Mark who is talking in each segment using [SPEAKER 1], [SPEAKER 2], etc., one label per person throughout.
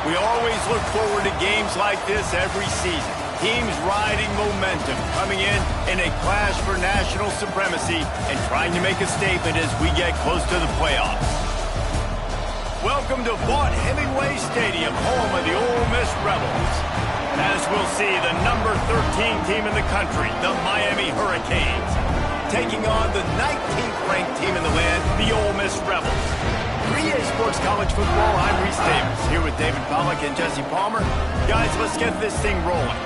[SPEAKER 1] We always look forward to games like this every season. Teams riding momentum, coming in a clash for national supremacy and trying to make a statement as we get close to the playoffs. Welcome to Vaught Hemingway Stadium, home of the Ole Miss Rebels. As we'll see, the number 13 team in the country, the Miami Hurricanes, taking on the 19th ranked team in the land, the Ole Miss Rebels. 3A Sports College Football, I'm Reese Davis, here with David Pollack and Jesse Palmer. Guys, let's get this thing rolling.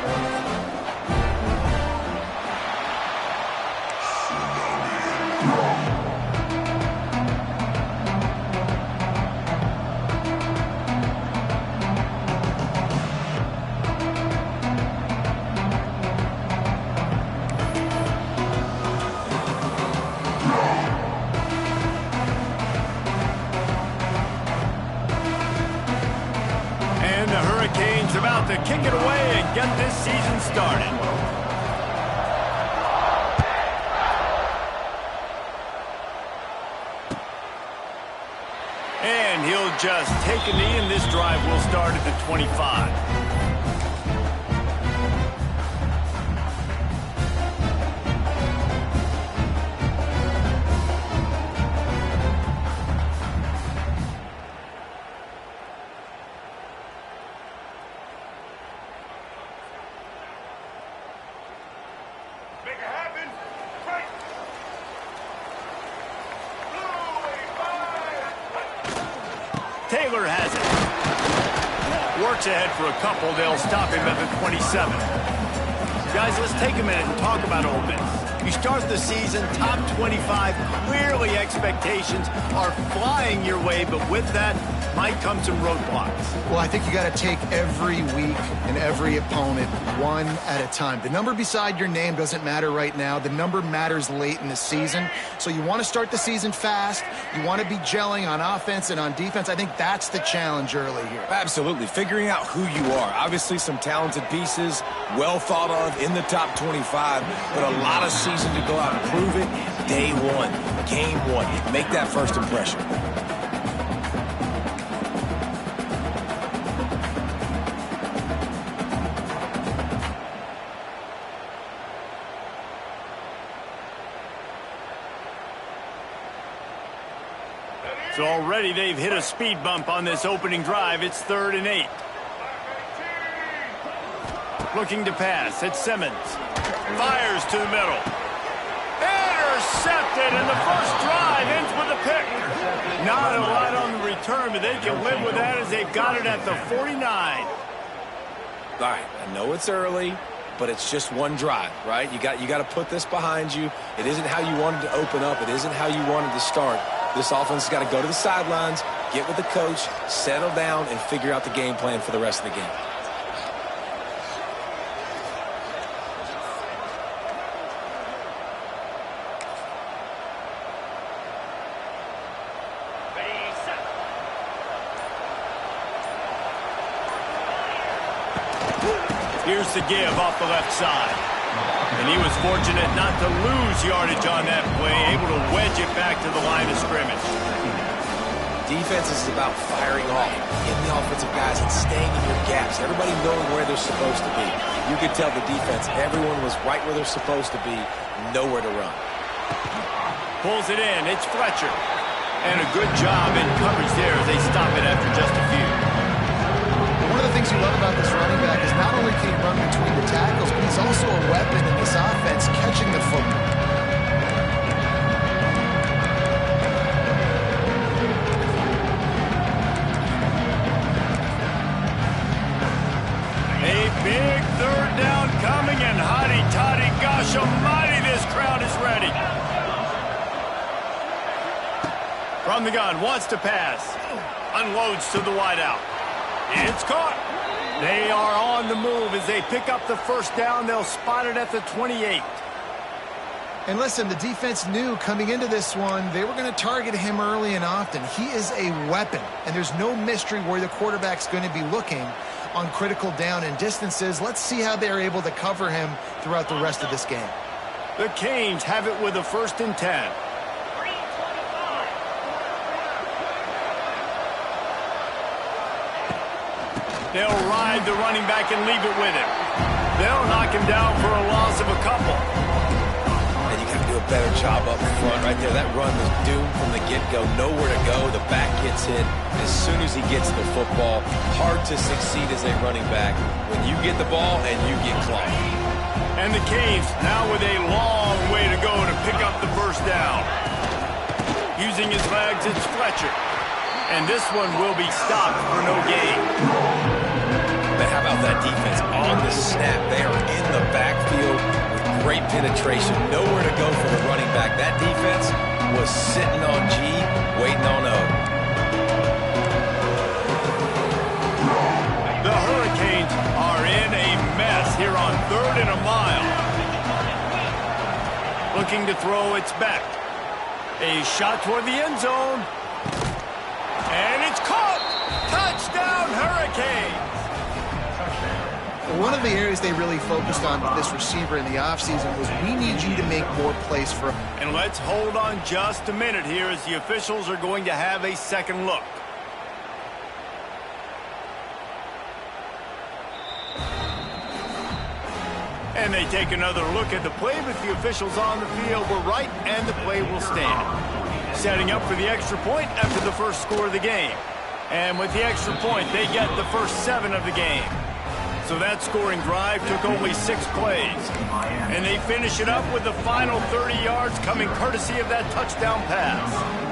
[SPEAKER 1] About to kick it away and get this season started. And he'll just take a knee, and this drive will start at the 25. Taylor has it. Works ahead for a couple. They'll stop him at the 27. Guys, let's take a minute and talk about Ole Miss. You start the season top 25. Clearly expectations are flying your way, but with that might come some roadblocks.
[SPEAKER 2] Well, I think you got to take every week and every opponent one at a time. The number beside your name doesn't matter right now. The number matters late in the season. So you want to start the season fast. You want to be gelling on offense and on defense. I think that's the challenge early here.
[SPEAKER 3] Absolutely. Figuring out who you are. Obviously some talented pieces, well thought of in the top 25, but a lot of season to go out and prove it. Day one, game one. Make that first impression.
[SPEAKER 1] So already they've hit a speed bump on this opening drive. It's 3rd and 8. Looking to pass. It's Simmons. Fires to the middle. Intercepted, and the first drive ends with a pick. Not a lot on the return, but they can live with that as they've got it at the 49.
[SPEAKER 3] All right, I know it's early, but it's just one drive, right? You got to put this behind you. It isn't how you wanted to open up. It isn't how you wanted to start. This offense has got to go to the sidelines, get with the coach, settle down, and figure out the game plan for the rest of the game.
[SPEAKER 1] Here's the give off the left side. And he was fortunate not to lose yardage on that play, able to wedge it back to the line of scrimmage.
[SPEAKER 3] Defense is about firing off, getting the offensive guys and staying in your gaps. Everybody knowing where they're supposed to be. You could tell the defense, everyone was right where they're supposed to be, nowhere to run.
[SPEAKER 1] Pulls it in. It's Fletcher. And a good job in coverage there as they stop it after just a few.
[SPEAKER 2] One of the things you love about this running back is not only can he run between the tackles, but he's also a weapon in this offense catching the football.
[SPEAKER 1] A big 3rd down coming, and hotty-toddy, gosh almighty, this crowd is ready. From the gun, wants to pass. Unloads to the wideout. It's caught. They are on the move as they pick up the first down. They'll spot it at the 28.
[SPEAKER 2] And listen, the defense knew coming into this one, they were going to target him early and often. He is a weapon, and there's no mystery where the quarterback's going to be looking on critical down and distances. Let's see how they're able to cover him throughout the rest of this game.
[SPEAKER 1] The Canes have it with a 1st and 10. They'll ride the running back and leave it with him. They'll knock him down for a loss of a couple.
[SPEAKER 3] And you got to do a better job up front right there. That run was doomed from the get-go. Nowhere to go. The back gets hit as soon as he gets the football. Hard to succeed as a running back when you get the ball and you get clocked.
[SPEAKER 1] And the Canes now with a long way to go to pick up the first down. Using his legs, it's Fletcher. And this one will be stopped for no gain.
[SPEAKER 3] But how about that defense on the snap? They are in the backfield with great penetration. Nowhere to go for the running back. That defense was sitting on G, waiting on O.
[SPEAKER 1] The Hurricanes are in a mess here on 3rd and a mile. Looking to throw, it's Beck. A shot toward the end zone. And it's caught! Touchdown, Hurricanes!
[SPEAKER 2] One of the areas they really focused on with this receiver in the offseason was we need you to make more plays for him.
[SPEAKER 1] And let's hold on just a minute here as the officials are going to have a second look. And they take another look at the play, but the officials on the field were right, and the play will stand. Setting up for the extra point after the first score of the game. And with the extra point, they get the first 7 of the game. So that scoring drive took only 6 plays. And they finish it up with the final 30 yards coming courtesy of that touchdown pass.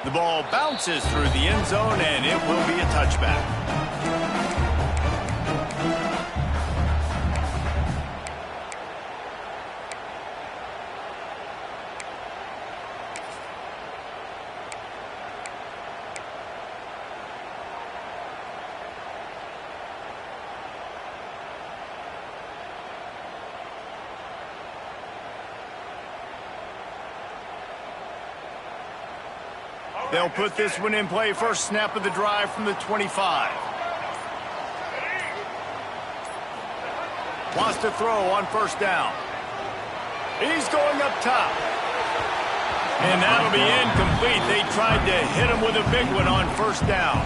[SPEAKER 1] The ball bounces through the end zone, and it will be a touchback. They'll put this one in play. First snap of the drive from the 25. Wants to throw on first down. He's going up top. And that'll be incomplete. They tried to hit him with a big one on first down.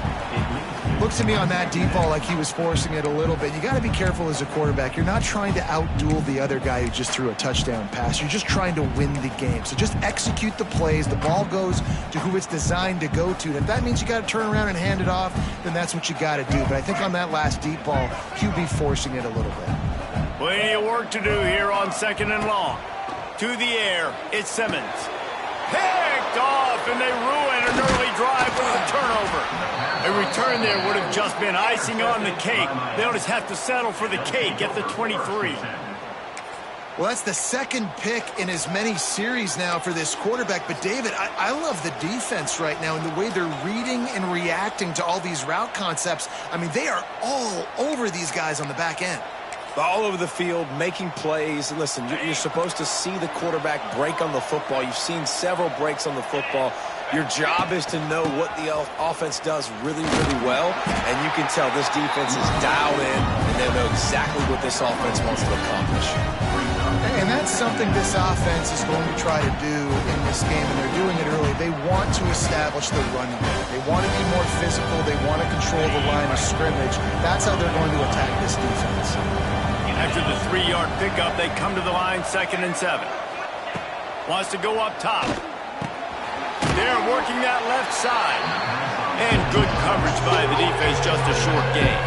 [SPEAKER 2] Looks to me on that deep ball like he was forcing it a little bit. You got to be careful as a quarterback. You're not trying to outduel the other guy who just threw a touchdown pass. You're just trying to win the game. So just execute the plays. The ball goes to who it's designed to go to. And if that means you got to turn around and hand it off, then that's what you got to do. But I think on that last deep ball, QB forcing it a little bit.
[SPEAKER 1] Plenty of work to do here on 2nd and long. To the air, it's Simmons. Picked off, and they ruin an early drive with a turnover. A return there would have just been icing on the cake. They'll just have to settle for the cake at the 23.
[SPEAKER 2] Well, that's the second pick in as many series now for this quarterback. But, David, I love the defense right now and the way they're reading and reacting to all these route concepts. I mean, they are all over these guys on the back end.
[SPEAKER 3] All over the field, making plays. Listen, you're supposed to see the quarterback break on the football. You've seen several breaks on the football. Your job is to know what the offense does really, really well, and you can tell this defense is dialed in, and they know exactly what this offense wants to accomplish.
[SPEAKER 2] And that's something this offense is going to try to do in this game, and they're doing it early. They want to establish the running game. They want to be more physical. They want to control the line of scrimmage. That's how they're going to attack this defense.
[SPEAKER 1] After the 3-yard pickup, they come to the line 2nd and 7. Wants to go up top. They're working that left side. And good coverage by the defense, just a short gain.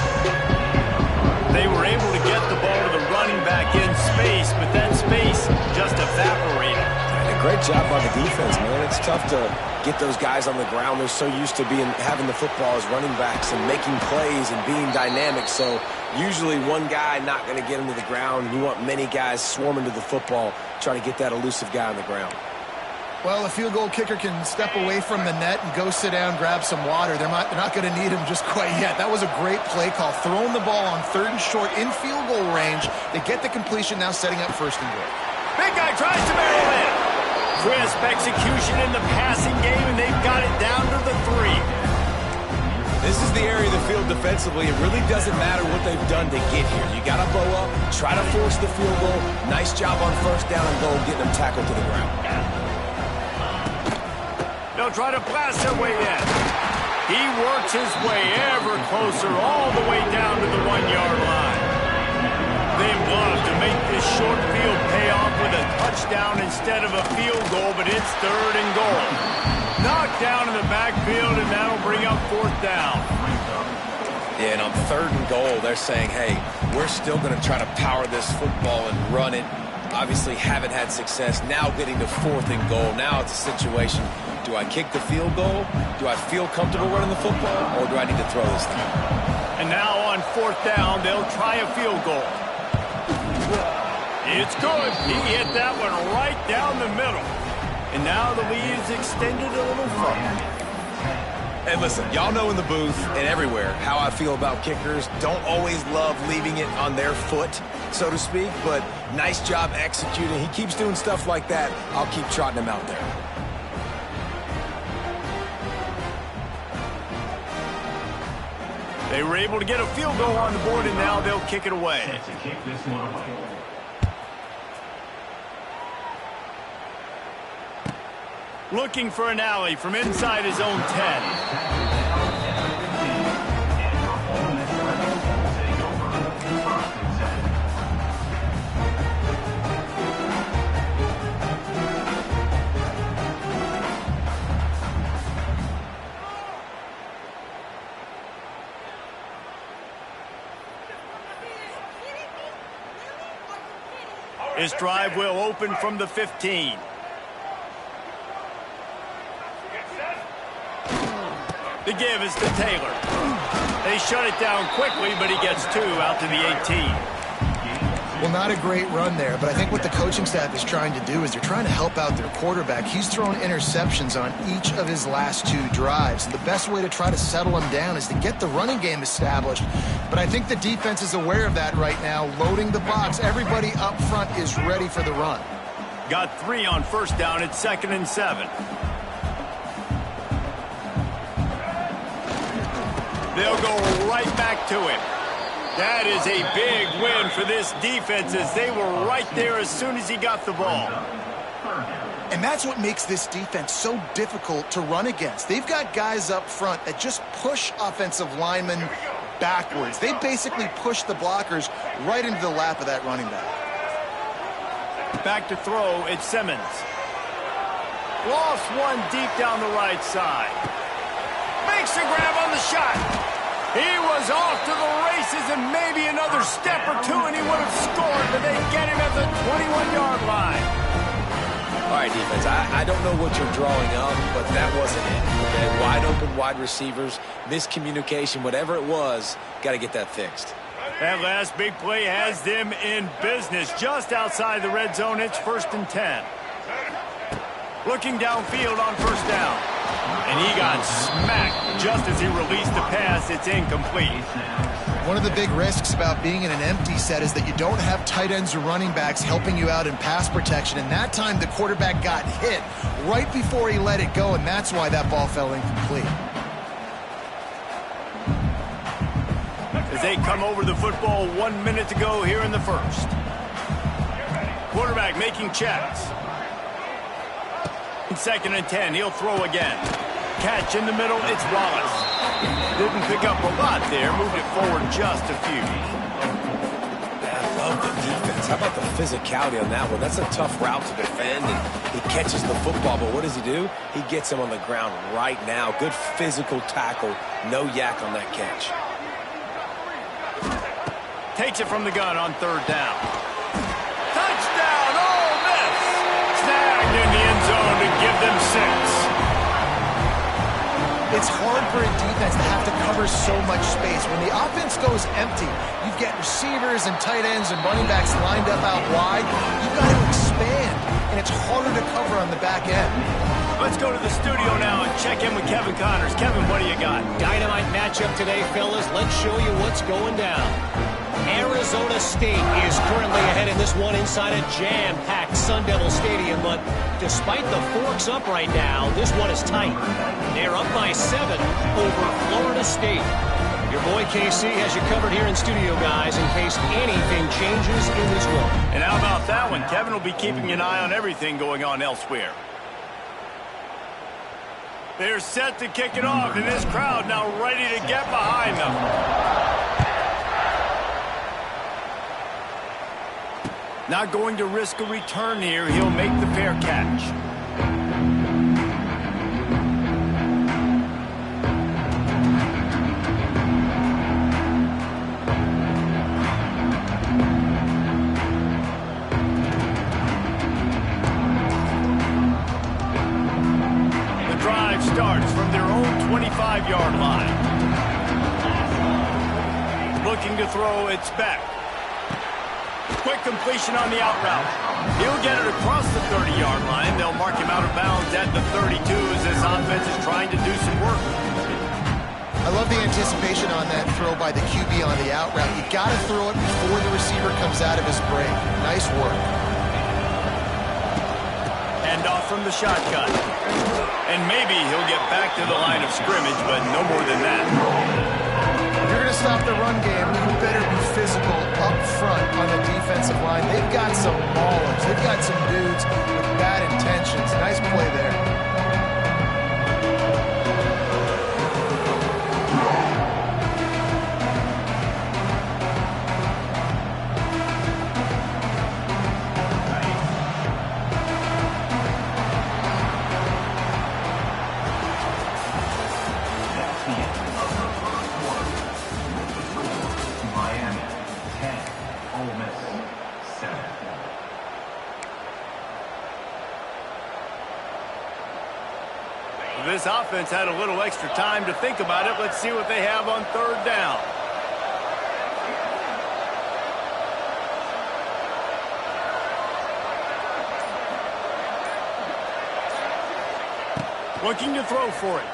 [SPEAKER 1] They were able to get the ball to the running back in space, but that space just evaporated.
[SPEAKER 3] And a great job by the defense, man. It's tough to get those guys on the ground. They're so used to having the football as running backs and making plays and being dynamic. So usually one guy not going to get him to the ground. You want many guys swarming to the football, trying to get that elusive guy on the ground.
[SPEAKER 2] Well, a field goal kicker can step away from the net and go sit down, grab some water. They're not going to need him just quite yet. That was a great play call. Throwing the ball on 3rd and short in field goal range. They get the completion, now setting up 1st and goal.
[SPEAKER 1] Big guy tries to barrel in. Crisp execution in the passing game, and they've got it down to the 3.
[SPEAKER 3] This is the area of the field defensively. It really doesn't matter what they've done to get here. You got to blow up, try to force the field goal. Nice job on 1st down and goal, getting them tackled to the ground.
[SPEAKER 1] They'll try to blast their way in. He works his way ever closer all the way down to the 1-yard line. They'd love to make this short field pay off with a touchdown instead of a field goal, but it's 3rd and goal. Knocked down in the backfield, and that'll bring up 4th down.
[SPEAKER 3] Yeah, and on 3rd and goal, they're saying, hey, we're still going to try to power this football and run it. Obviously haven't had success. Now getting to 4th and goal. Now it's a situation, do I kick the field goal? Do I feel comfortable running the football? Or do I need to throw this thing?
[SPEAKER 1] And now on 4th down, they'll try a field goal. It's good. He hit that one right down the middle. And now the lead is extended a little further.
[SPEAKER 3] And listen, y'all know in the booth and everywhere how I feel about kickers. Don't always love leaving it on their foot, so to speak, but nice job executing. He keeps doing stuff like that. I'll keep trotting him out there.
[SPEAKER 1] They were able to get a field goal on the board, and now they'll kick it away. Looking for an alley from inside his own 10. This drive will open from the 15. The give is to Taylor. They shut it down quickly, but he gets 2 out to the 18.
[SPEAKER 2] Well, not a great run there, but I think what the coaching staff is trying to do is they're trying to help out their quarterback. He's thrown interceptions on each of his last 2 drives. And the best way to try to settle him down is to get the running game established. But I think the defense is aware of that right now, loading the box. Everybody up front is ready for the run.
[SPEAKER 1] Got 3 on 1st down. It's 2nd and 7. They'll go right back to him. That is a big win for this defense as they were right there as soon as he got the ball.
[SPEAKER 2] And that's what makes this defense so difficult to run against. They've got guys up front that just push offensive linemen backwards. They basically push the blockers right into the lap of that running back.
[SPEAKER 1] Back to throw, it's Simmons. Lost one deep down the right side. Makes the grab on the shot. He was off to the races and maybe another step or 2 and he would have scored, but they get him at the 21-yard line.
[SPEAKER 3] All right, defense, I don't know what you're drawing up, but that wasn't it. Okay? Wide open wide receivers, miscommunication, whatever it was, got to get that fixed.
[SPEAKER 1] That last big play has them in business. Just outside the red zone, it's 1st and 10. Looking downfield on 1st down. And he got smacked just as he released the pass. It's incomplete.
[SPEAKER 2] One of the big risks about being in an empty set is that you don't have tight ends or running backs helping you out in pass protection. And that time the quarterback got hit right before he let it go, and that's why that ball fell incomplete.
[SPEAKER 1] As they come over the football, 1 minute to go here in the 1st. Quarterback making checks. 2nd and 10, he'll throw again. Catch in the middle, it's Wallace. Didn't pick up a lot there, moved it forward just a few.
[SPEAKER 3] I love the defense. How about the physicality on that one? That's a tough route to defend, and he catches the football, but what does he do? He gets him on the ground right now. Good physical tackle, no yak on that catch.
[SPEAKER 1] Takes it from the gun on 3rd down. Touchdown, Ole Miss! Snagged in the end zone to give them 6.
[SPEAKER 2] It's hard for a defense to have to cover so much space. When the offense goes empty, you get receivers and tight ends and running backs lined up out wide. You've got to expand. and it's harder to cover on the back end.
[SPEAKER 1] Let's go to the studio now and check in with Kevin Connors. Kevin, what do you got?
[SPEAKER 4] Dynamite matchup today, fellas. Let's show you what's going down. Arizona State is currently ahead in this one inside a jam-packed Sun Devil Stadium, but despite the forks up right now, this one is tight. They're up by 7 over Florida State. Your boy KC has you covered here in studio, guys, in case anything changes in this one.
[SPEAKER 1] And how about that one? Kevin will be keeping an eye on everything going on elsewhere. They're set to kick it off, and this crowd now ready to get behind them. Not going to risk a return here. He'll make the fair catch. The drive starts from their own 25-yard line. Looking to throw, it's back. Quick completion on the out route. He'll get it across the 30-yard line. They'll mark him out of bounds at the 32 as this offense is trying to do some work.
[SPEAKER 2] I love the anticipation on that throw by the QB on the out route. You got to throw it before the receiver comes out of his break. Nice work.
[SPEAKER 1] Hand off from the shotgun. And maybe he'll get back to the line of scrimmage, but no more than that.
[SPEAKER 2] If you're going to stop the run game, you better be physical up front on the defensive line. They've got some maulers. They've got some dudes with bad intentions. Nice play there.
[SPEAKER 1] This offense had a little extra time to think about it. Let's see what they have on third down. Looking to throw for it.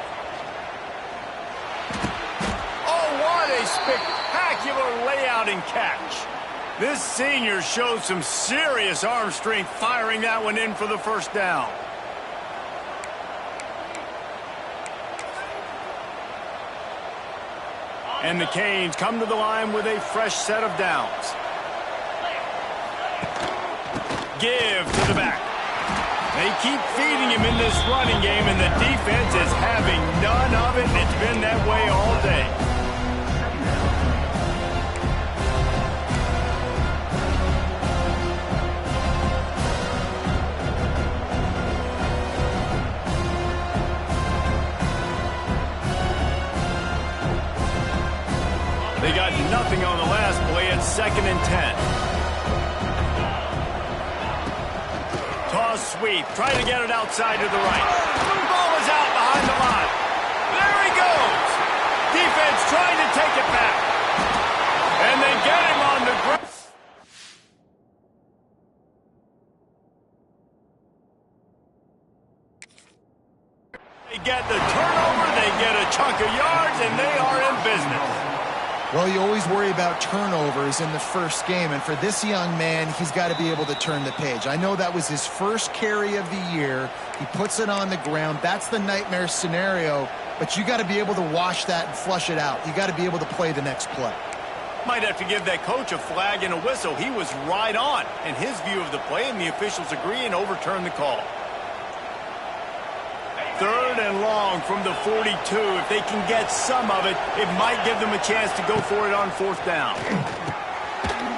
[SPEAKER 1] Oh, what a spectacular layout and catch. This senior showed some serious arm strength firing that one in for the first down. And the Canes come to the line with a fresh set of downs. Give to the back. They keep feeding him in this running game, and the defense is having none of it, and it's been that way all day. They got nothing on the last play. It's 2nd and 10. Toss sweep. Try to get it outside to the right. Ball is out behind the line. There he goes. Defense trying to take it back. And they get him on the ground. They get the turnover. They get a chunk of yards, and they are in business.
[SPEAKER 2] Well, you always worry about turnovers in the first game, and for this young man, he's got to be able to turn the page. I know that was his first carry of the year. He puts it on the ground. That's the nightmare scenario, but you got to be able to wash that and flush it out. You got to be able to play the next play.
[SPEAKER 1] Might have to give that coach a flag and a whistle. He was right on in his view of the play, and the officials agree and overturn the call. 3rd and long from the 42. If they can get some of it, it might give them a chance to go for it on 4th down.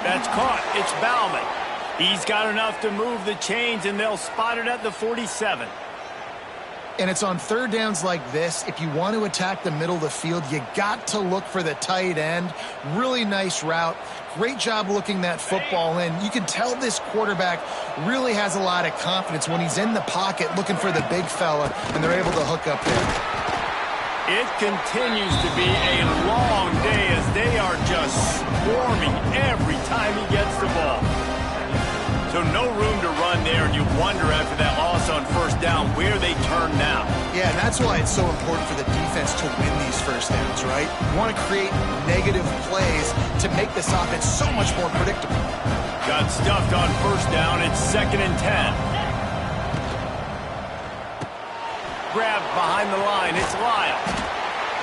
[SPEAKER 1] That's caught. It's Bauman. He's got enough to move the chains, and they'll spot it at the 47.
[SPEAKER 2] And it's on 3rd downs like this. If you want to attack the middle of the field, you got to look for the tight end. Really nice route. Great job looking that football in. You can tell this quarterback really has a lot of confidence when he's in the pocket looking for the big fella, and they're able to hook up there.
[SPEAKER 1] It continues to be a long day as they are just swarming every time he gets the ball. So no room to run there, and you wonder after that loss on first down where they turn now.
[SPEAKER 2] Yeah, and that's why it's so important for the defense to win these first downs, right? You want to create negative plays to make this offense so much more predictable.
[SPEAKER 1] Got stuffed on first down. It's 2nd and 10. Grabbed behind the line. It's Lyle.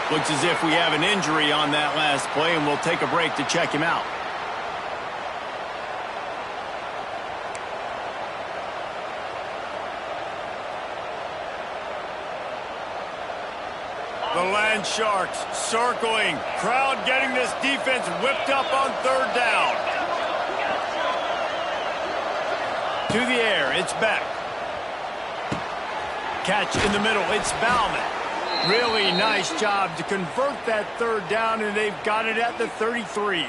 [SPEAKER 1] Looks as if we have an injury on that last play, and we'll take a break to check him out. The Land Sharks circling. Crowd getting this defense whipped up on third down. To the air, it's Beck. Catch in the middle, it's Bauman. Really nice job to convert that third down, and they've got it at the 33.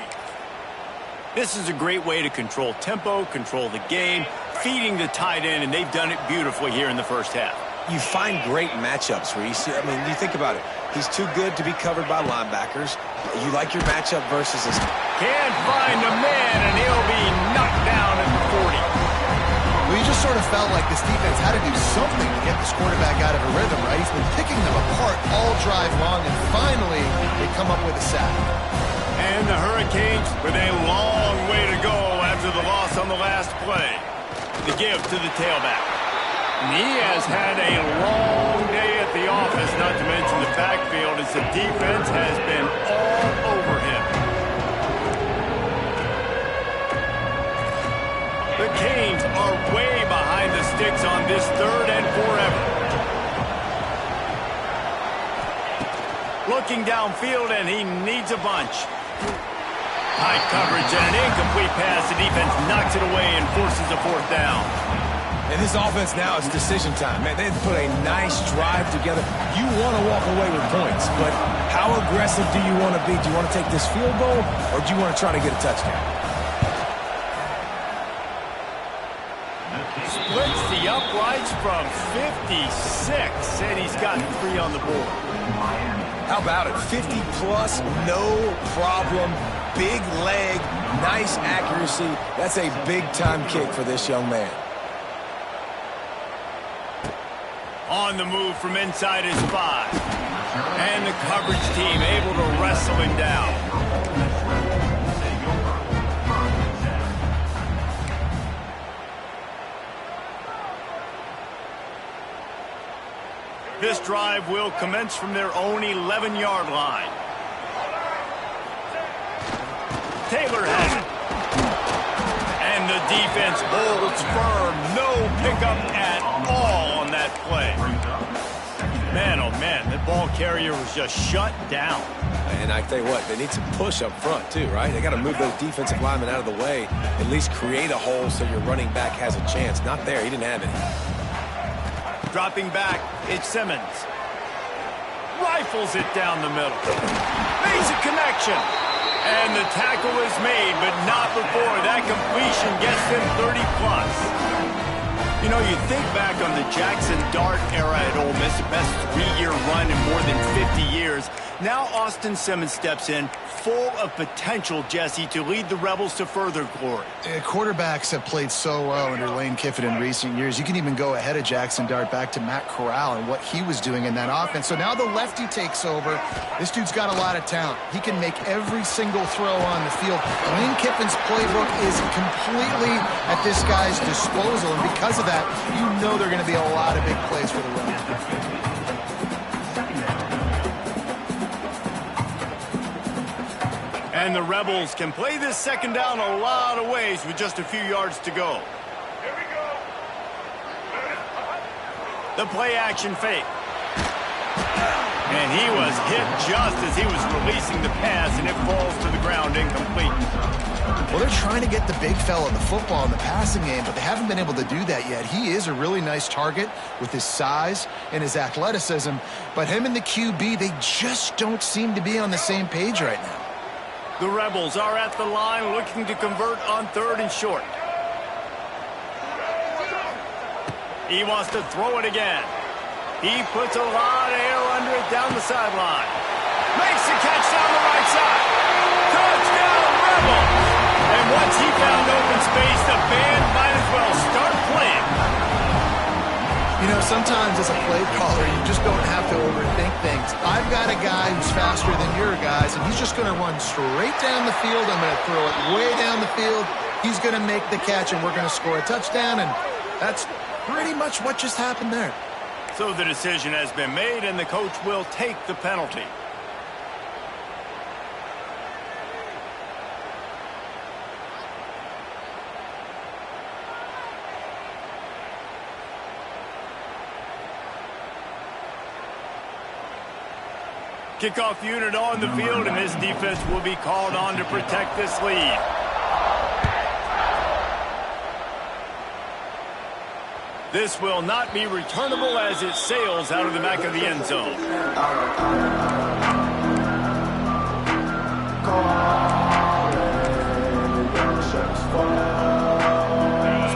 [SPEAKER 1] This is a great way to control tempo, control the game, feeding the tight end, and they've done it beautifully here in the first half.
[SPEAKER 3] You find great matchups where you see, I mean, you think about it. He's too good to be covered by linebackers. You like your matchup versus his...
[SPEAKER 1] Can't find a man, and he'll be knocked down at the 40.
[SPEAKER 2] Well, you just sort of felt like this defense had to do something to get this quarterback out of a rhythm, right? He's been picking them apart all drive long, and finally they come up with a sack.
[SPEAKER 1] And the Hurricanes with a long way to go after the loss on the last play. The give to the tailback. And he has had a long day at the office, not to mention the backfield, as the defense has been all over him. The Canes are way behind the sticks on this 3rd and forever. Looking downfield, and he needs a bunch. High coverage and an incomplete pass. The defense knocks it away and forces a 4th down.
[SPEAKER 3] And this offense now is decision time. Man, they've put a nice drive together. You want to walk away with points, but how aggressive do you want to be? Do you want to take this field goal, or do you want to try to get a touchdown?
[SPEAKER 1] Splits the uprights from 56, and he's got 3 on the board.
[SPEAKER 3] How about it? 50-plus, no problem. Big leg, nice accuracy. That's a big-time kick for this young man.
[SPEAKER 1] On the move from inside his 5. And the coverage team able to wrestle him down. This drive will commence from their own 11-yard line. Taylor has it. And the defense holds firm. No pickup at all on that play. Man, oh man, that ball carrier was just shut down.
[SPEAKER 3] And I tell you what, they need some push up front too, right? They got to move those defensive linemen out of the way, at least create a hole so your running back has a chance. Not there, he didn't have any.
[SPEAKER 1] Dropping back, it's Simmons. Rifles it down the middle. Makes a connection. And the tackle is made, but not before that completion gets them 30-plus. You know, you think back on the Jackson Dart era at Ole Miss, the best 3-year run in more than 50 years. Now Austin Simmons steps in, full of potential, Jesse, to lead the Rebels to further glory.
[SPEAKER 2] Quarterbacks have played so well under Lane Kiffin in recent years. You can even go ahead of Jackson Dart back to Matt Corral and what he was doing in that offense. So now the lefty takes over. This dude's got a lot of talent. He can make every single throw on the field. Lane Kiffin's playbook is completely at this guy's disposal, and because of that, you know there are going to be a lot of big plays for the Rebels.
[SPEAKER 1] And the Rebels can play this 2nd down a lot of ways with just a few yards to go. Here we go. The play action fake. And he was hit just as he was releasing the pass, and it falls to the ground incomplete.
[SPEAKER 2] Well, they're trying to get the big fella the football in the passing game, but they haven't been able to do that yet. He is a really nice target with his size and his athleticism, but him and the QB, they just don't seem to be on the same page right now.
[SPEAKER 1] The Rebels are at the line looking to convert on 3rd and short. He wants to throw it again. He puts a lot of air under it down the sideline. Makes the catch down the right side. Touchdown, Rebels! And once he found open space, the band might as well
[SPEAKER 2] sometimes as a play caller, you just don't have to overthink things. I've got a guy who's faster than your guys, and he's just going to run straight down the field. I'm going to throw it way down the field. He's going to make the catch, and we're going to score a touchdown, and that's pretty much what just happened there.
[SPEAKER 1] So the decision has been made, and the coach will take the penalty. Kickoff unit on the field, and this defense will be called on to protect this lead. This will not be returnable as it sails out of the back of the end zone.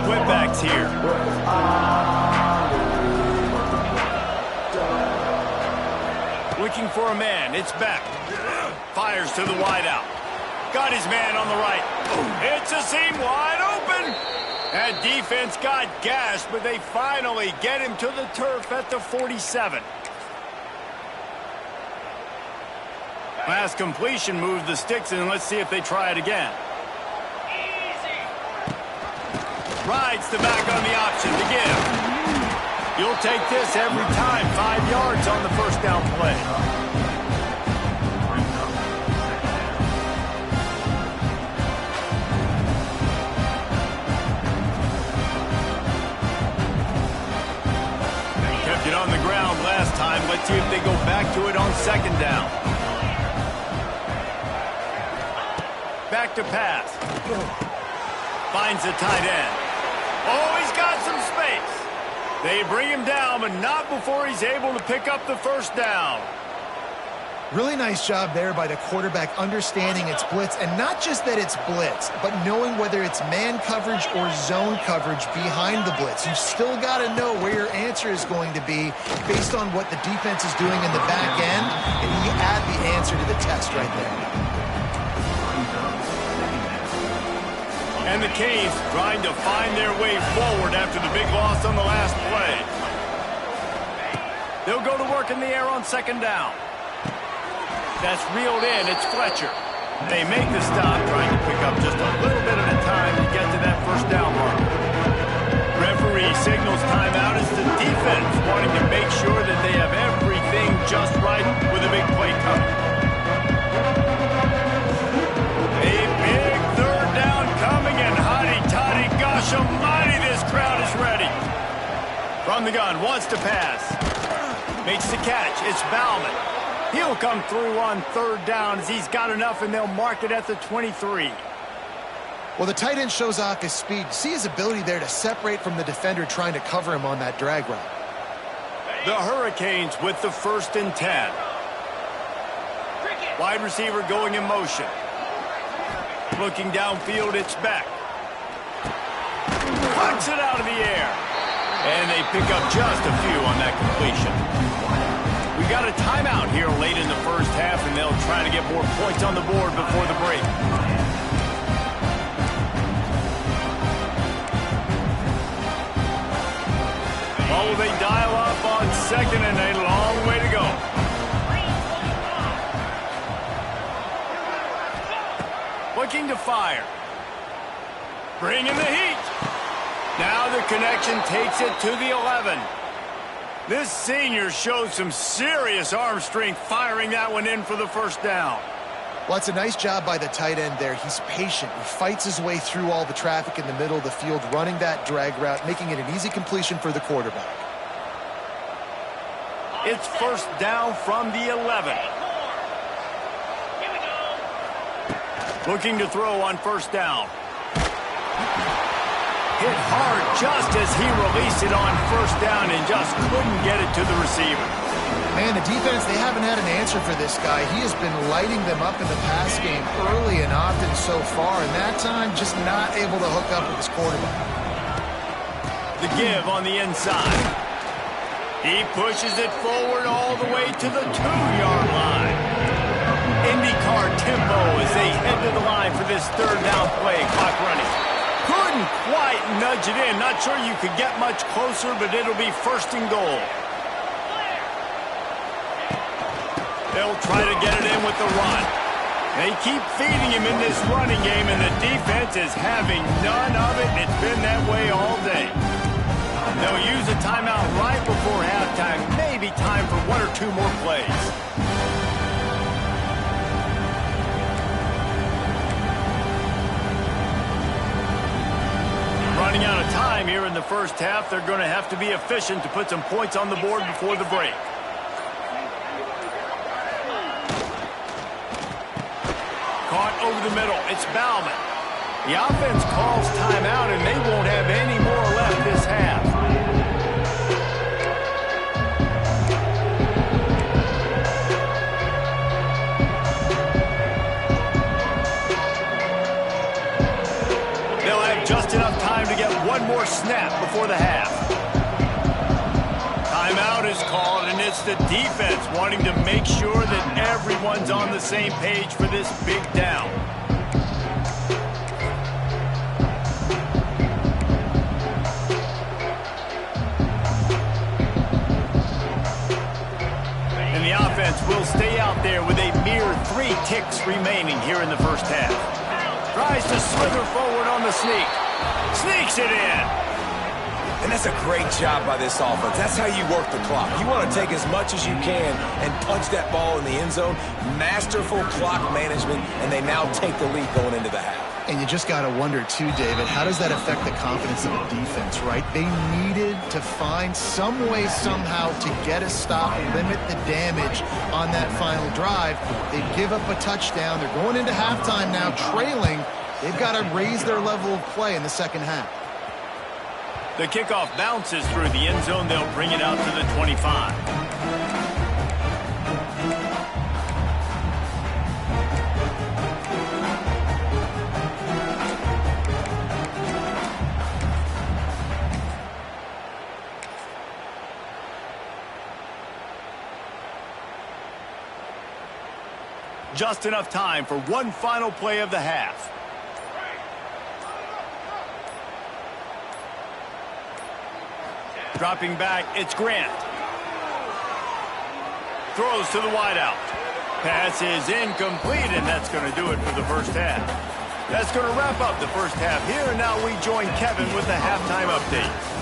[SPEAKER 1] Split backs here. Looking for a man. It's back. Fires to the wideout. Got his man on the right. It's a seam wide open. That defense got gashed, but they finally get him to the turf at the 47. Last completion moved the sticks, and let's see if they try it again. Rides the back on the option to give. You'll take this every time. 5 yards on the first down play. Kept it on the ground last time. Let's see if they go back to it on second down. Back to pass. Finds the tight end. Oh, he's got some space. They bring him down, but not before he's able to pick up the first down.
[SPEAKER 2] Really nice job there by the quarterback understanding it's blitz, and not just that it's blitz, but knowing whether it's man coverage or zone coverage behind the blitz. You've still got to know where your answer is going to be based on what the defense is doing in the back end, and you add the answer to the test right there.
[SPEAKER 1] And the Canes trying to find their way forward after the big loss on the last play. They'll go to work in the air on second down. That's reeled in. It's Fletcher. They make the stop, trying to pick up just a little bit at a time to get to that first down mark. Referee signals timeout as the defense wanting to make sure that they have everything just right with a big play coming. A big third down coming, and hotty-toddy, gosh almighty, this crowd is ready. From the gun, wants to pass. Makes the catch. It's Bauman. He'll come through on third down as he's got enough, and they'll mark it at the 23.
[SPEAKER 2] Well, the tight end shows off his speed. See his ability there to separate from the defender trying to cover him on that drag route.
[SPEAKER 1] The Hurricanes with the 1st and 10. Wide receiver going in motion. Looking downfield, it's back. Pucks it out of the air. And they pick up just a few on that completion. We got a timeout here late in the first half, and they'll try to get more points on the board before the break. Oh, they dial up on second, and a long way to go. Looking to fire. Bringing the heat. Now the connection takes it to the 11. This senior shows some serious arm strength firing that one in for the first down.
[SPEAKER 2] Well, it's a nice job by the tight end there. He's patient. He fights his way through all the traffic in the middle of the field, running that drag route, making it an easy completion for the quarterback.
[SPEAKER 1] It's first down from the 11. Looking to throw on first down. Hit hard just as he released it on first down and just couldn't get it to the receiver.
[SPEAKER 2] Man, the defense, they haven't had an answer for this guy. He has been lighting them up in the pass game early and often so far, and that time just not able to hook up with his quarterback.
[SPEAKER 1] The give on the inside. He pushes it forward all the way to the 2-yard line. IndyCar tempo as they head to the line for this third down play. Clock running. Couldn't quite might nudge it in. Not sure you could get much closer, but it'll be first and goal. They'll try to get it in with the run. They keep feeding him in this running game, and the defense is having none of it, and it's been that way all day. They'll use a timeout right before halftime. Maybe time for one or two more plays. Running out of time here in the first half. They're going to have to be efficient to put some points on the board before the break. Caught over the middle. It's Bauman. The offense calls timeout, and they won't have any more left this half. They'll have just enough time to get one more snap before the half. Timeout is called, and it's the defense wanting to make sure that everyone's on the same page for this big down. And the offense will stay out there with a mere 3 ticks remaining here in the first half. Tries to slither forward on the sneak. Sneaks it in.
[SPEAKER 3] And that's a great job by this offense. That's how you work the clock. You want to take as much as you can and punch that ball in the end zone. Masterful clock management, and they now take the lead going into the half.
[SPEAKER 2] And you just got to wonder, too, David, how does that affect the confidence of the defense, right? They needed to find some way, somehow, to get a stop, limit the damage on that final drive. They give up a touchdown. They're going into halftime now, trailing. They've got to raise their level of play in the second half.
[SPEAKER 1] The kickoff bounces through the end zone. They'll bring it out to the 25. Just enough time for one final play of the half. Dropping back, it's Grant. Throws to the wideout. Pass is incomplete, and that's going to do it for the first half. That's going to wrap up the first half here, and now we join Kevin with the halftime update.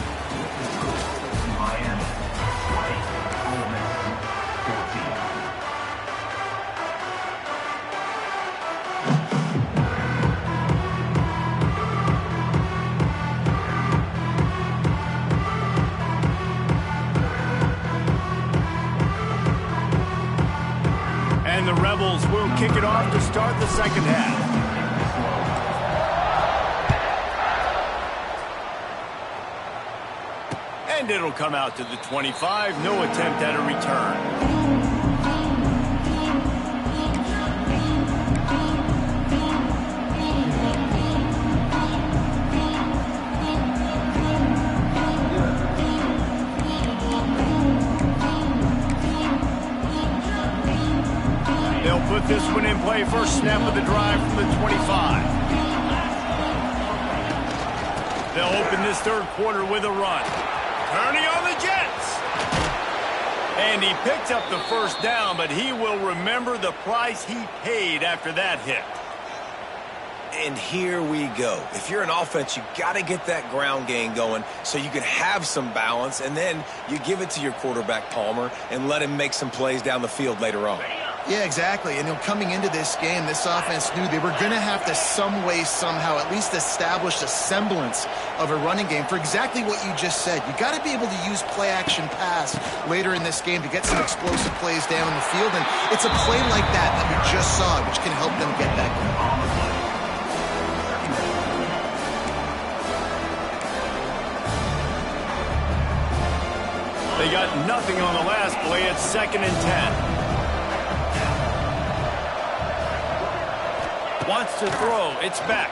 [SPEAKER 1] And the Rebels will kick it off to start the second half. And it'll come out to the 25. No attempt at a return. Put this one in play. First snap of the drive from the 25. They'll open this third quarter with a run. Turning on the Jets. And he picked up the first down, but he will remember the price he paid after that hit.
[SPEAKER 3] And here we go. If you're an offense, you got to get that ground game going so you can have some balance, and then you give it to your quarterback, Palmer, and let him make some plays down the field later on.
[SPEAKER 2] Yeah, exactly. And coming into this game, this offense knew they were going to have to some way, somehow, at least establish a semblance of a running game for exactly what you just said. You got to be able to use play-action pass later in this game to get some explosive plays down the field. And it's a play like that we just saw, which can help them get that going.
[SPEAKER 1] They got nothing on the last play. It's 2nd and 10. Wants to throw. It's back.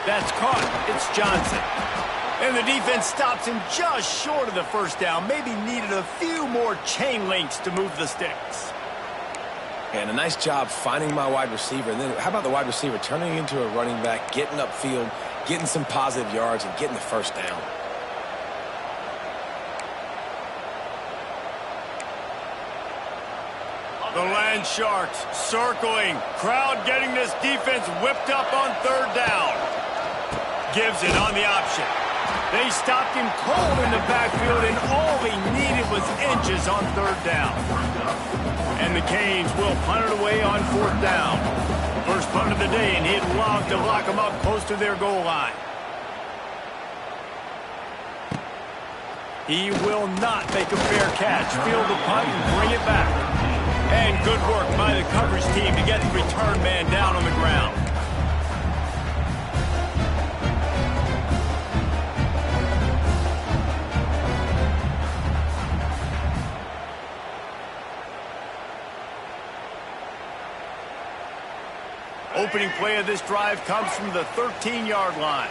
[SPEAKER 1] That's caught. It's Johnson. And the defense stops him just short of the first down. Maybe needed a few more chain links to move the sticks.
[SPEAKER 3] And a nice job finding my wide receiver. And then how about the wide receiver turning into a running back, getting upfield, getting some positive yards and getting the first down.
[SPEAKER 1] The Land Sharks circling. Crowd getting this defense whipped up on third down. Gives it on the option. They stopped him cold in the backfield, and all he needed was inches on third down. And the Canes will punt it away on fourth down. First punt of the day, and he'd love to lock them up close to their goal line. He will not make a fair catch. Field the punt and bring it back. And good work by the coverage team to get the return man down on the ground. Opening play of this drive comes from the 13-yard line.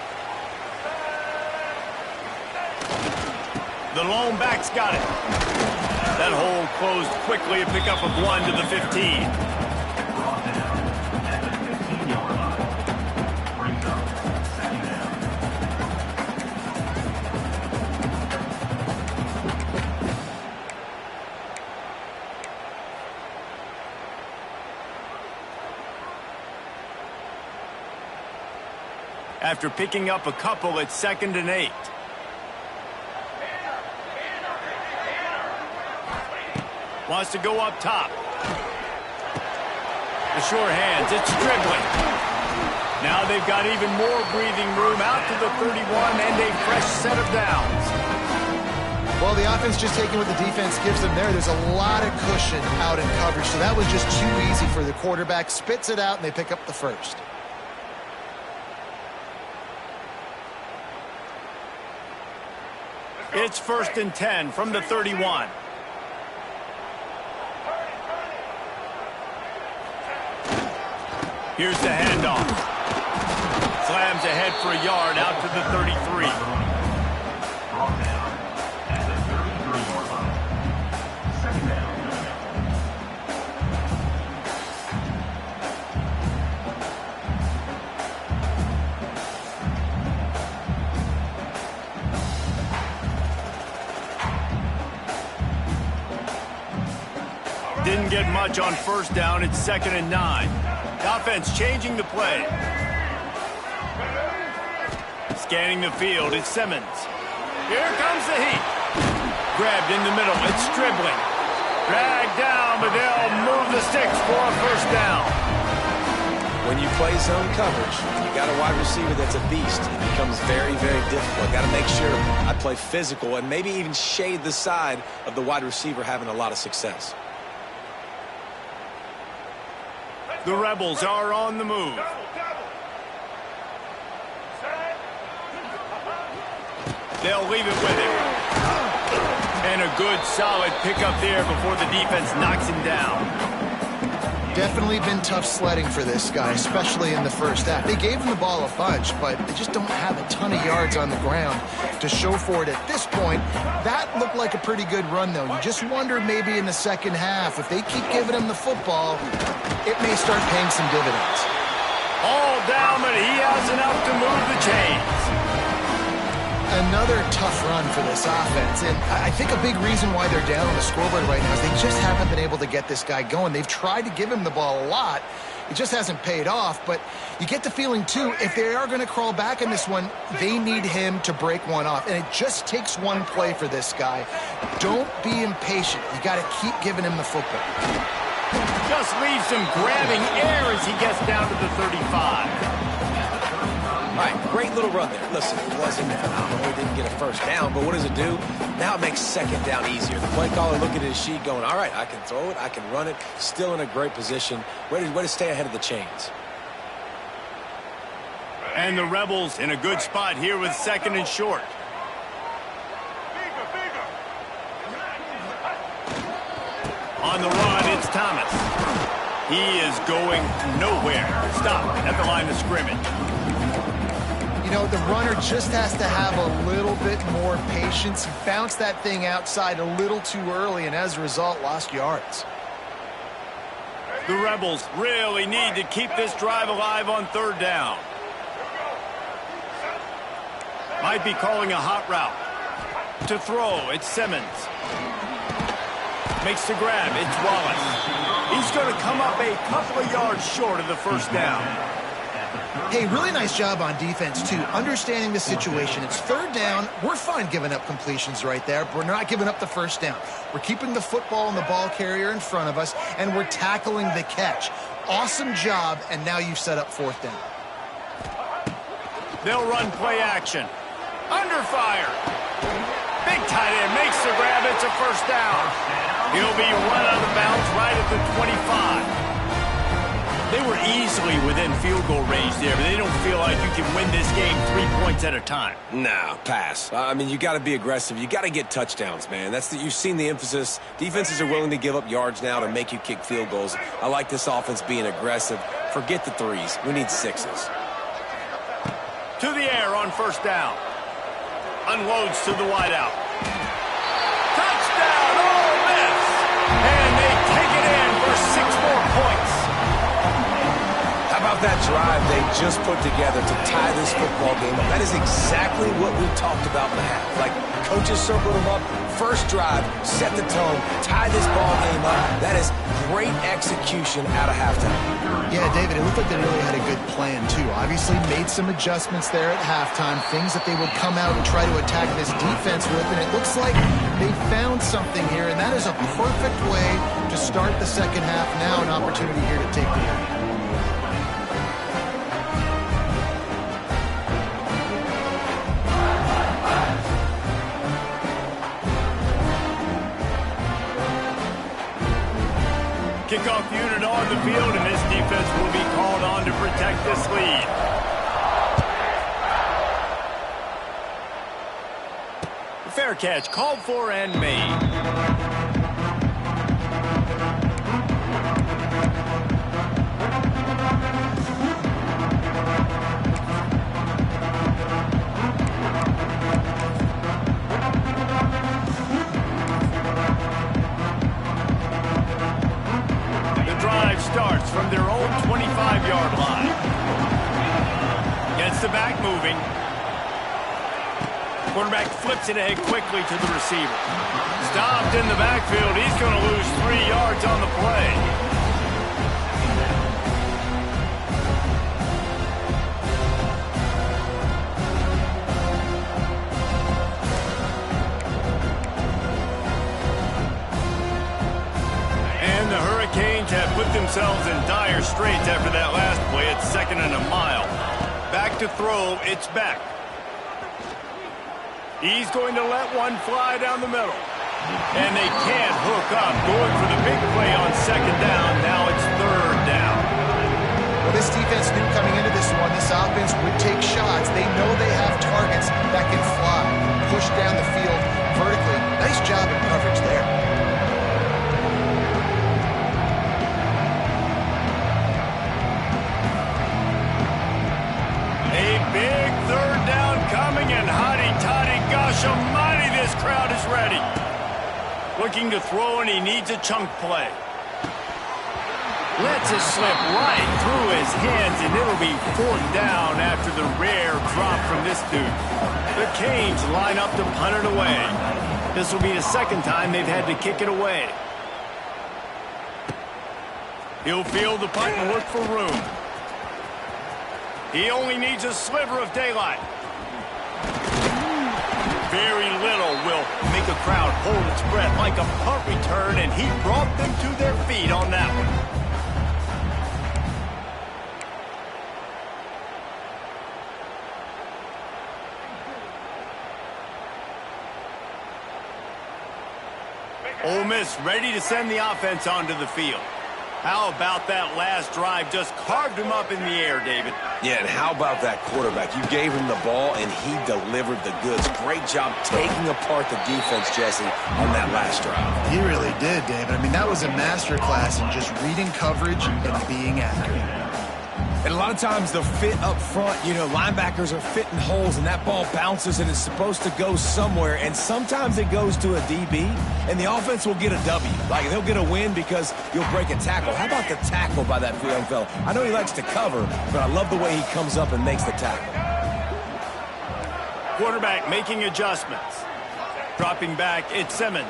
[SPEAKER 1] The lone back's got it. That hole closed quickly, a pickup of 1 to the 15. After picking up a couple, it's 2nd and 8. Wants to go up top. The short hands, it's dribbling. Now they've got even more breathing room out to the 31 and a fresh set of downs.
[SPEAKER 2] Well, the offense just taking what the defense gives them there. There's a lot of cushion out in coverage, so that was just too easy for the quarterback. Spits it out, and they pick up the first.
[SPEAKER 1] It's 1st and 10 from the 31. Here's the handoff. Slams ahead for a yard out to the 33. Didn't get much on first down. It's 2nd and 9. The offense changing the play. Scanning the field, it's Simmons. Here comes the heat. Grabbed in the middle, it's dribbling. Dragged down, but they'll move the sticks for a first down.
[SPEAKER 3] When you play zone coverage, you got a wide receiver that's a beast. It becomes very, very difficult. Got to make sure I play physical and maybe even shade the side of the wide receiver having a lot of success.
[SPEAKER 1] The Rebels are on the move. They'll leave it with him. And a good, solid pickup there before the defense knocks him down.
[SPEAKER 2] Definitely been tough sledding for this guy, especially in the first half. They gave him the ball a bunch, but they just don't have a ton of yards on the ground to show for it at this point. That looked like a pretty good run, though. You just wonder maybe in the second half, if they keep giving him the football, it may start paying some dividends.
[SPEAKER 1] All down, but he has enough to move the chains.
[SPEAKER 2] Another tough run for this offense, and I think a big reason why they're down on the scoreboard right now is they just haven't been able to get this guy going. They've tried to give him the ball a lot. It just hasn't paid off, but you get the feeling, too, if they are going to crawl back in this one, they need him to break one off, and it just takes one play for this guy. Don't be impatient. You got to keep giving him the football.
[SPEAKER 1] Just leaves him grabbing air as he gets down to the 35.
[SPEAKER 3] All right, great little run there. Listen, it wasn't phenomenal. He didn't get a first down, but what does it do? Now it makes second down easier. The play caller looking at his sheet going, all right, I can throw it, I can run it, still in a great position, ready to stay ahead of the chains.
[SPEAKER 1] And the Rebels in a good spot here with 2nd and short. On the run, it's Thomas. He is going nowhere. Stop at the line of scrimmage.
[SPEAKER 2] You know, the runner just has to have a little bit more patience. He bounced that thing outside a little too early, and as a result, lost yards.
[SPEAKER 1] The Rebels really need to keep this drive alive on third down. Might be calling a hot route. To throw, it's Simmons. Makes the grab, it's Wallace. He's going to come up a couple of yards short of the first down.
[SPEAKER 2] Hey, really nice job on defense, too, understanding the situation. It's third down. We're fine giving up completions right there, but we're not giving up the first down. We're keeping the football and the ball carrier in front of us, and we're tackling the catch. Awesome job, and now you've set up fourth down.
[SPEAKER 1] They'll run play action. Under fire. Big tight end makes the grab. It's a first down. He'll be run out of bounds right at the 25. They were easily within field goal range there, but they don't feel like you can win this game 3 points at a time.
[SPEAKER 3] Nah, pass. I mean, you got to be aggressive. You got to get touchdowns, man. You've seen the emphasis. Defenses are willing to give up yards now to make you kick field goals. I like this offense being aggressive. Forget the threes. We need sixes.
[SPEAKER 1] To the air on first down. Unloads to the wideout. Touchdown, Ole Miss! And they take it in for 6 more points.
[SPEAKER 3] How about that drive they just put together to tie this football game up? That is exactly what we talked about in the half. Like, coaches circled them up. First drive, set the tone, tie this ball game up. That is great execution out of halftime.
[SPEAKER 2] Yeah, David, it looked like they really had a good plan, too. Obviously made some adjustments there at halftime, things that they would come out and try to attack this defense with, and it looks like they found something here, and that is a perfect way to start the second half. Now an opportunity here to take the lead.
[SPEAKER 1] Kickoff unit on the field, and this defense will be called on to protect this lead. Fair catch called for and made. Starts from their own 25-yard line. Gets the back moving. Quarterback flips it ahead quickly to the receiver. Stopped in the backfield. He's going to lose 3 yards on the play. Have put themselves in dire straits after that last play at 2nd and a mile. Back to throw, it's Beck. He's going to let one fly down the middle. And they can't hook up. Going for the big play on 2nd down. Now it's 3rd down.
[SPEAKER 2] Well, this defense knew coming into this one, this offense would take shots. They know they have targets that can fly, push down the field vertically. Nice job in coverage there.
[SPEAKER 1] Big 3rd down coming, and hotty-toddy, gosh almighty, this crowd is ready. Looking to throw, and he needs a chunk play. Lets it slip right through his hands, and it'll be 4th down after the rare drop from this dude. The Canes line up to punt it away. This will be the 2nd time they've had to kick it away. He'll field the punt and look for room. He only needs a sliver of daylight. Very little will make a crowd hold its breath like a punt return, and he brought them to their feet on that one. Ole Miss ready to send the offense onto the field. How about that last drive? Just carved him up in the air, David.
[SPEAKER 3] Yeah, and how about that quarterback? You gave him the ball, and he delivered the goods. Great job taking apart the defense, Jesse, on that last drive.
[SPEAKER 2] He really did, David. I mean, that was a masterclass in just reading coverage and being accurate.
[SPEAKER 3] And a lot of times the fit up front, you know, linebackers are fitting holes, and that ball bounces, and it's supposed to go somewhere. And sometimes it goes to a DB, and the offense will get a W. Like, they'll get a win because you'll break a tackle. How about the tackle by that young fella? I know he likes to cover, but I love the way he comes up and makes the tackle.
[SPEAKER 1] Quarterback making adjustments. Dropping back, it's Simmons.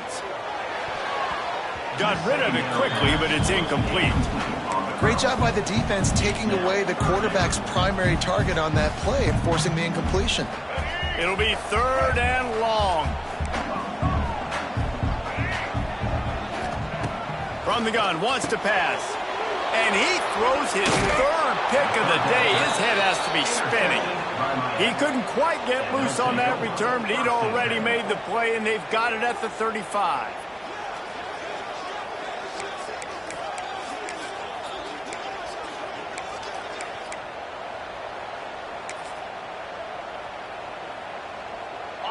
[SPEAKER 1] Got rid of it quickly, but it's incomplete.
[SPEAKER 2] Great job by the defense taking away the quarterback's primary target on that play and forcing the incompletion.
[SPEAKER 1] It'll be 3rd and long. From the gun, wants to pass. And he throws his 3rd pick of the day. His head has to be spinning. He couldn't quite get loose on that return, but he'd already made the play, and they've got it at the 35.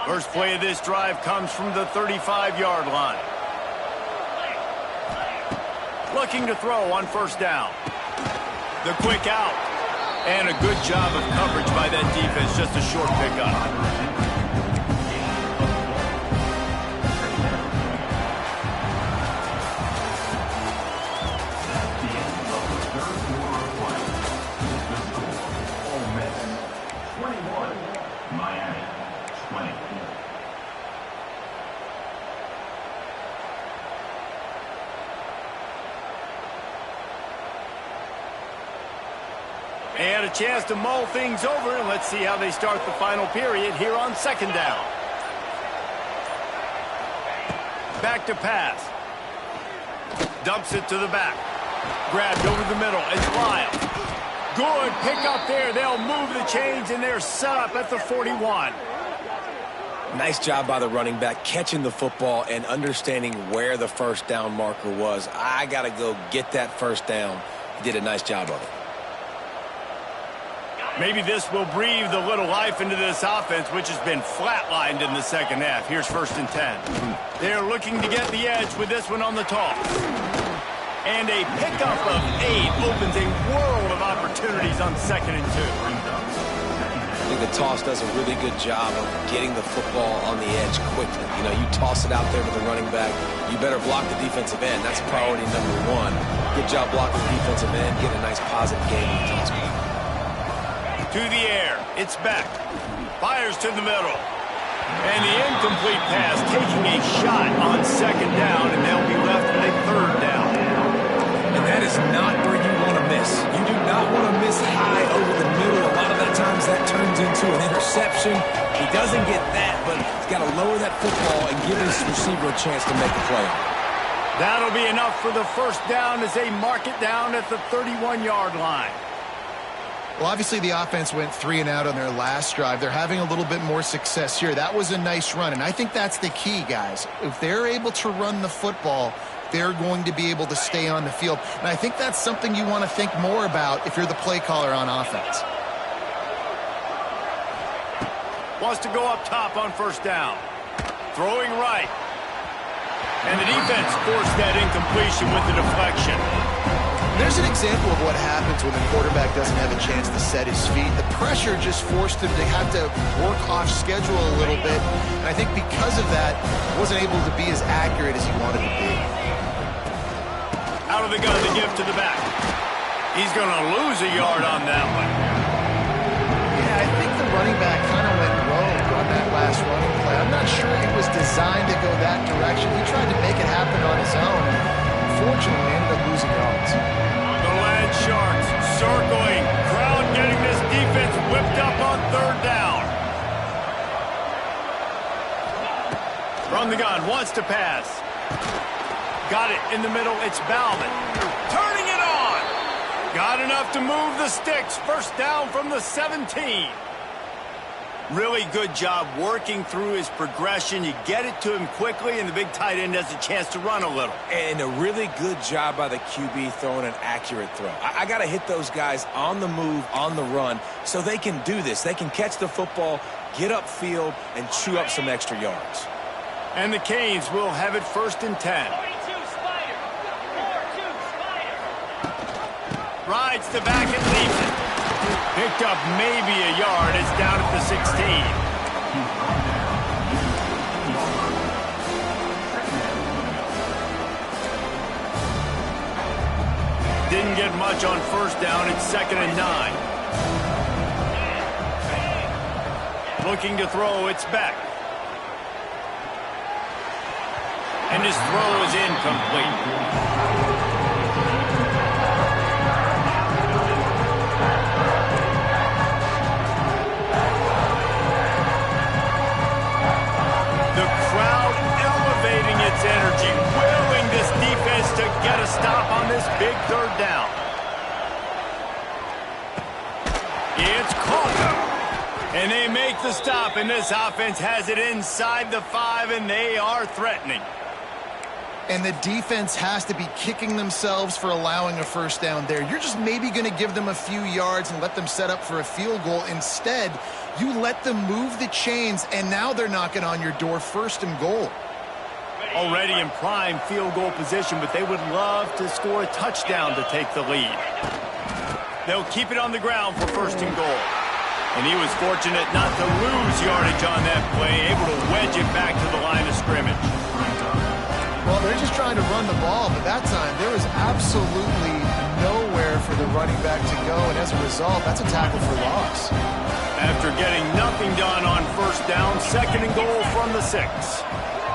[SPEAKER 1] First play of this drive comes from the 35-yard line. Looking to throw on 1st down. The quick out. And a good job of coverage by that defense. Just a short pickup. They had a chance to mull things over, and let's see how they start the final period here on 2nd down. Back to pass. Dumps it to the back. Grabbed over the middle. It's Lyle. Good pick up there. They'll move the chains, and they're set up at the 41.
[SPEAKER 3] Nice job by the running back catching the football and understanding where the 1st down marker was. I got to go get that 1st down. He did a nice job of it.
[SPEAKER 1] Maybe this will breathe a little life into this offense, which has been flatlined in the 2nd half. Here's 1st and 10. They're looking to get the edge with this one on the toss. And a pickup of 8 opens a world of opportunities on 2nd and 2.
[SPEAKER 3] I think the toss does a really good job of getting the football on the edge quickly. You know, you toss it out there to the running back, you better block the defensive end. That's priority number 1. Good job blocking the defensive end, get a nice positive game in the toss.
[SPEAKER 1] To the air. It's Beck. Fires to the middle. And the incomplete pass taking a shot on 2nd down, and they'll be left with a 3rd down.
[SPEAKER 3] And that is not where you want to miss. You do not want to miss high over the middle. A lot of that times that turns into an interception. He doesn't get that, but he's got to lower that football and give his receiver a chance to make a play.
[SPEAKER 1] That'll be enough for the 1st down as they mark it down at the 31-yard line.
[SPEAKER 2] Well, obviously the offense went 3 and out on their last drive. They're having a little bit more success here. That was a nice run, and I think that's the key, guys. If they're able to run the football, they're going to be able to stay on the field. And I think that's something you want to think more about if you're the play caller on offense.
[SPEAKER 1] Wants to go up top on 1st down. Throwing right. And the defense forced that incompletion with the deflection.
[SPEAKER 2] There's an example of what happens when the quarterback doesn't have a chance to set his feet. The pressure just forced him to have to work off schedule a little bit. And I think because of that, he wasn't able to be as accurate as he wanted to be.
[SPEAKER 1] Out of the gun to give to the back. He's going to lose a yard on that one.
[SPEAKER 2] Yeah, I think the running back kind of went rogue on that last running play. I'm not sure it was designed to go that direction. He tried to make it happen on his own. Unfortunately, ended up losing yards.
[SPEAKER 1] The Land Sharks circling. Crowd getting this defense whipped up on 3rd down. From the gun, wants to pass. Got it in the middle. It's Bauman. Turning it on. Got enough to move the sticks. 1st down from the 17. Really good job working through his progression. You get it to him quickly, and the big tight end has a chance to run a little.
[SPEAKER 3] And a really good job by the QB throwing an accurate throw. I got to hit those guys on the move, on the run, so they can do this. They can catch the football, get upfield, and chew up some extra yards.
[SPEAKER 1] And the Canes will have it 1st and 10. Rides the back and leaves it. Picked up maybe a yard. It's down at the 16. Didn't get much on 1st down. It's 2nd and 9. Looking to throw, it's Beck. And his throw is incomplete. Its energy, willing this defense to get a stop on this big third down. It's caught. And they make the stop, and this offense has it inside the 5, and they are threatening.
[SPEAKER 2] And the defense has to be kicking themselves for allowing a first down there. You're just maybe going to give them a few yards and let them set up for a field goal. Instead, you let them move the chains, and now they're knocking on your door, 1st and goal.
[SPEAKER 1] Already in prime field goal position, but they would love to score a touchdown to take the lead. They'll keep it on the ground for 1st and goal. And he was fortunate not to lose yardage on that play, able to wedge it back to the line of scrimmage.
[SPEAKER 2] Well, they're just trying to run the ball, but that time there was absolutely nowhere for the running back to go, and as a result, that's a tackle for loss.
[SPEAKER 1] After getting nothing done on 1st down, 2nd and goal from the 6.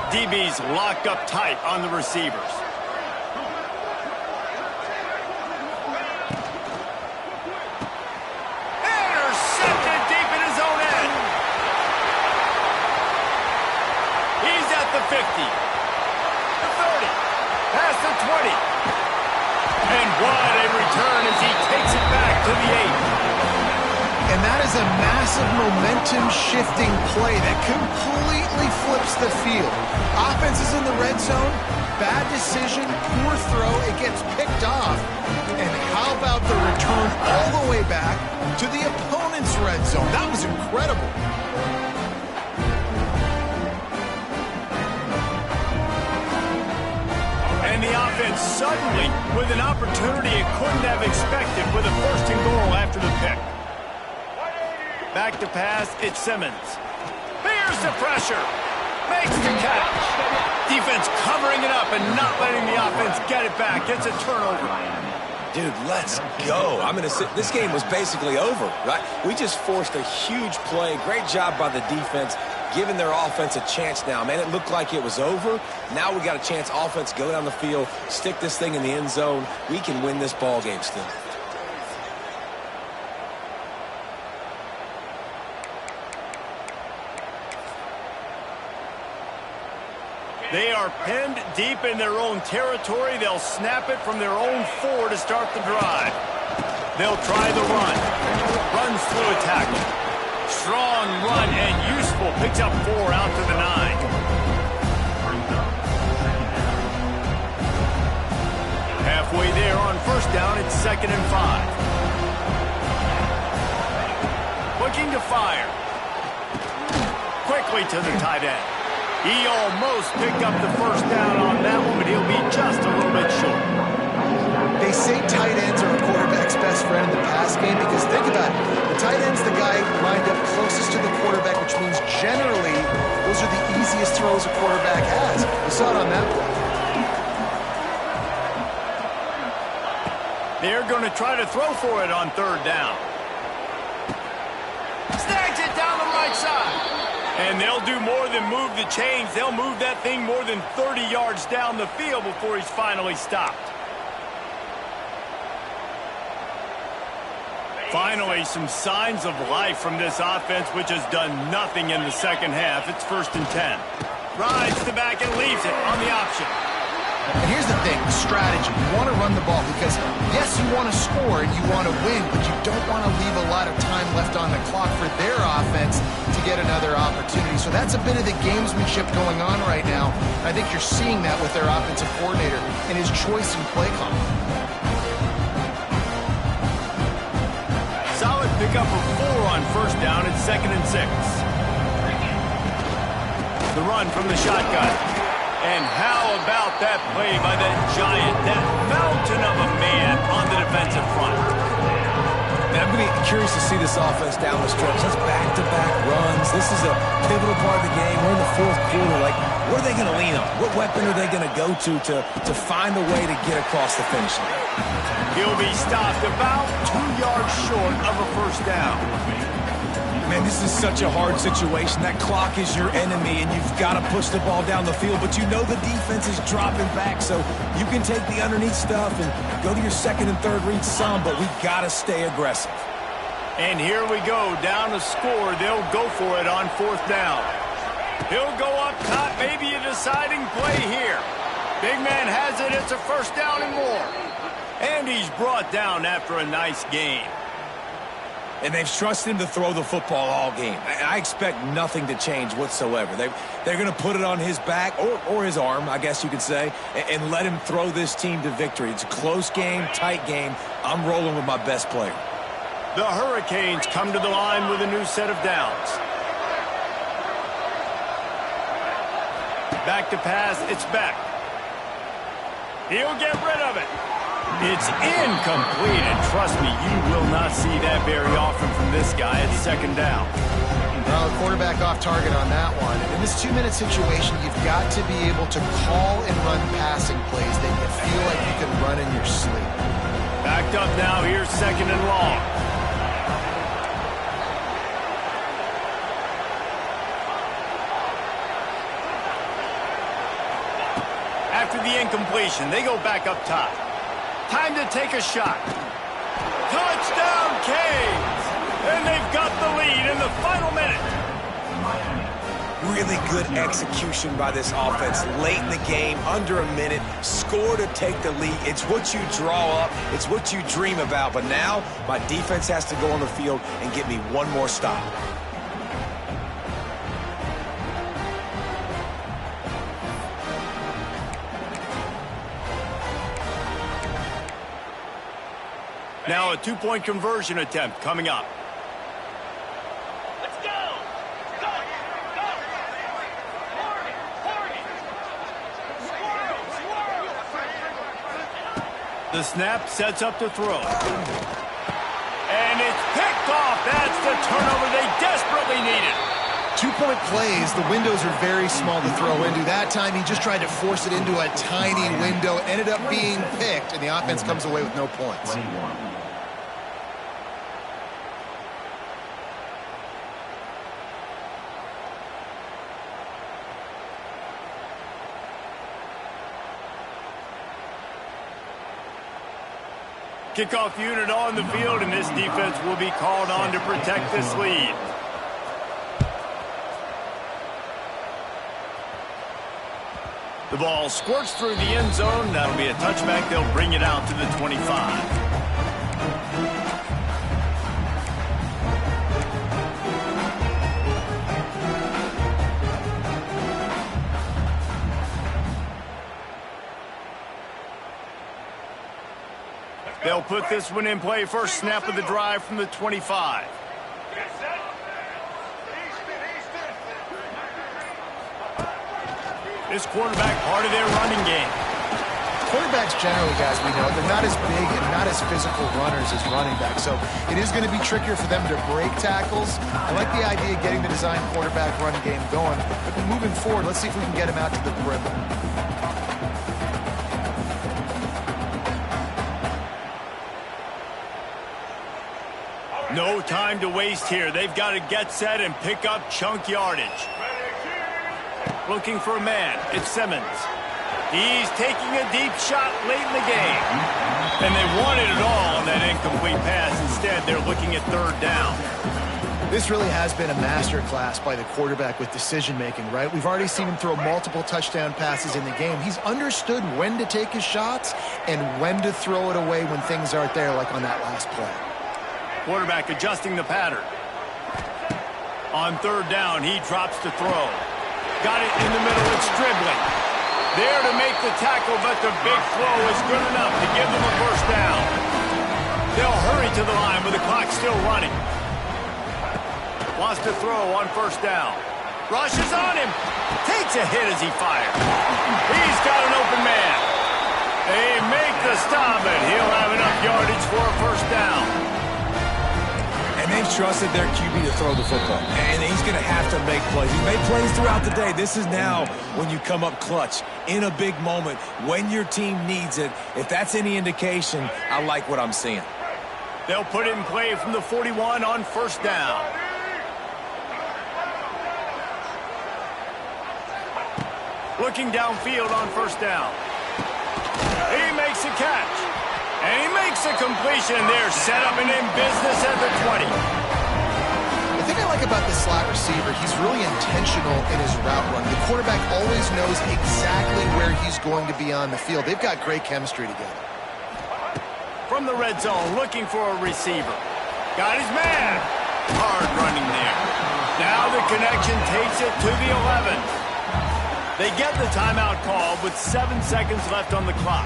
[SPEAKER 1] DB's locked up tight on the receivers. Intercepted deep in his own end. He's at the 50, the 30, past the 20. And what a return as he takes it back to the 8.
[SPEAKER 2] And that is a massive momentum-shifting play that completely flips the field. Offense is in the red zone, bad decision, poor throw, it gets picked off. And how about the return all the way back to the opponent's red zone? That was incredible.
[SPEAKER 1] And the offense suddenly with an opportunity it couldn't have expected with a 1st and goal after the pick. Back to pass, it's Simmons. Here's the pressure. Makes the catch. Defense covering it up and not letting the offense get it back. It's a turnover.
[SPEAKER 3] Dude, let's go. This game was basically over, right? We just forced a huge play. Great job by the defense, giving their offense a chance now. Man, it looked like it was over. Now we got a chance. Offense, go down the field, stick this thing in the end zone. We can win this ball game still.
[SPEAKER 1] They are pinned deep in their own territory. They'll snap it from their own 4 to start the drive. They'll try the run. Runs through a tackle. Strong run and useful. Picks up 4 out to the 9. Halfway there on 1st down, it's 2nd and 5. Looking to fire. Quickly to the tight end. He almost picked up the 1st down on that one, but he'll be just a little bit short.
[SPEAKER 2] They say tight ends are a quarterback's best friend in the pass game because think about it. The tight end's the guy lined up closest to the quarterback, which means generally those are the easiest throws a quarterback has. We saw it on that play.
[SPEAKER 1] They're going to try to throw for it on 3rd down. Snags it down the right side. And they'll do more than move the chains. They'll move that thing more than 30 yards down the field before he's finally stopped. Finally, some signs of life from this offense, which has done nothing in the 2nd half. It's 1st and 10. Rides the back and leaves it on the option.
[SPEAKER 2] And here's the thing, strategy. You want to run the ball because, yes, you want to score and you want to win, but you don't want to leave a lot of time left on the clock for their offense to get another opportunity. So that's a bit of the gamesmanship going on right now. I think you're seeing that with their offensive coordinator and his choice in play call.
[SPEAKER 1] Solid pickup of 4 on 1st down. It's 2nd and 6. The run from the shotgun. And how about that play by that giant, that mountain of a man on the defensive front?
[SPEAKER 3] Man, I'm going to be curious to see this offense down the stretch. That's back-to-back runs. This is a pivotal part of the game. We're in the 4th quarter. Like, what are they going to lean on? What weapon are they going to go to find a way to get across the finish line?
[SPEAKER 1] He'll be stopped about 2 yards short of a 1st down.
[SPEAKER 3] Man, this is such a hard situation. That clock is your enemy, and you've got to push the ball down the field. But you know the defense is dropping back, so you can take the underneath stuff and go to your second and third read some, but we got to stay aggressive.
[SPEAKER 1] And here we go, down to score. They'll go for it on 4th down. He'll go up top, maybe a deciding play here. Big man has it, it's a 1st down and more. And he's brought down after a nice gain.
[SPEAKER 3] And they've trusted him to throw the football all game. I expect nothing to change whatsoever. They're going to put it on his back, or his arm, I guess you could say, and let him throw this team to victory. It's a close game, tight game. I'm rolling with my best player.
[SPEAKER 1] The Hurricanes come to the line with a new set of downs. Back to pass, it's Beck. He'll get rid of it. It's incomplete, and trust me, you will not see that very often from this guy at 2nd down.
[SPEAKER 2] Well, quarterback off target on that one. In this 2-minute situation, you've got to be able to call and run passing plays that you feel like you can run in your sleep.
[SPEAKER 1] Backed up now, here's 2nd and long. After the incompletion, they go back up top. Time to take a shot. Touchdown, Canes! And they've got the lead in the final minute.
[SPEAKER 3] Really good execution by this offense. Late in the game, under a minute, score to take the lead. It's what you draw up. It's what you dream about. But now, my defense has to go on the field and get me one more stop.
[SPEAKER 1] Now a 2-point conversion attempt coming up.
[SPEAKER 5] Let's go! Go! Go!
[SPEAKER 1] The snap sets up to throw. And it's picked off. That's the turnover they desperately needed.
[SPEAKER 2] 2-point plays, the windows are very small to throw into. That time he just tried to force it into a tiny window. Ended up being picked, and the offense comes away with no points.
[SPEAKER 1] Kickoff unit on the field, and this defense will be called on to protect this lead. The ball squirts through the end zone. That'll be a touchback. They'll bring it out to the 25. They'll put this one in play. First snap of the drive from the 25. This quarterback, part of their running game.
[SPEAKER 2] Quarterbacks generally, guys, we know, they're not as big and not as physical runners as running backs. So it is going to be trickier for them to break tackles. I like the idea of getting the design quarterback run game going. But moving forward, let's see if we can get him out to the perimeter.
[SPEAKER 1] No time to waste here. They've got to get set and pick up chunk yardage. Looking for a man. It's Simmons. He's taking a deep shot late in the game. And they wanted it all on that incomplete pass. Instead, they're looking at 3rd down.
[SPEAKER 2] This really has been a master class by the quarterback with decision-making, right? We've already seen him throw multiple touchdown passes in the game. He's understood when to take his shots and when to throw it away when things aren't there, like on that last play.
[SPEAKER 1] Quarterback adjusting the pattern. On 3rd down, he drops to throw. Got it in the middle, it's dribbling. There to make the tackle, but the big throw is good enough to give them a 1st down. They'll hurry to the line with the clock still running. Wants to throw on 1st down. Rushes on him. Takes a hit as he fires. He's got an open man. They make the stop, and he'll have enough yardage for a 1st down.
[SPEAKER 3] And they've trusted their QB to throw the football. And he's going to have to make plays. He's made plays throughout the day. This is now when you come up clutch in a big moment when your team needs it. If that's any indication, I like what I'm seeing.
[SPEAKER 1] They'll put it in play from the 41 on 1st down. Looking downfield on first down. He makes a catch. And he makes a completion. They're set up and in business at the 20.
[SPEAKER 2] The thing I like about this slot receiver, he's really intentional in his route run. The quarterback always knows exactly where he's going to be on the field. They've got great chemistry together.
[SPEAKER 1] From the red zone, looking for a receiver. Got his man. Hard running there. Now the connection takes it to the 11. They get the timeout call with 7 seconds left on the clock.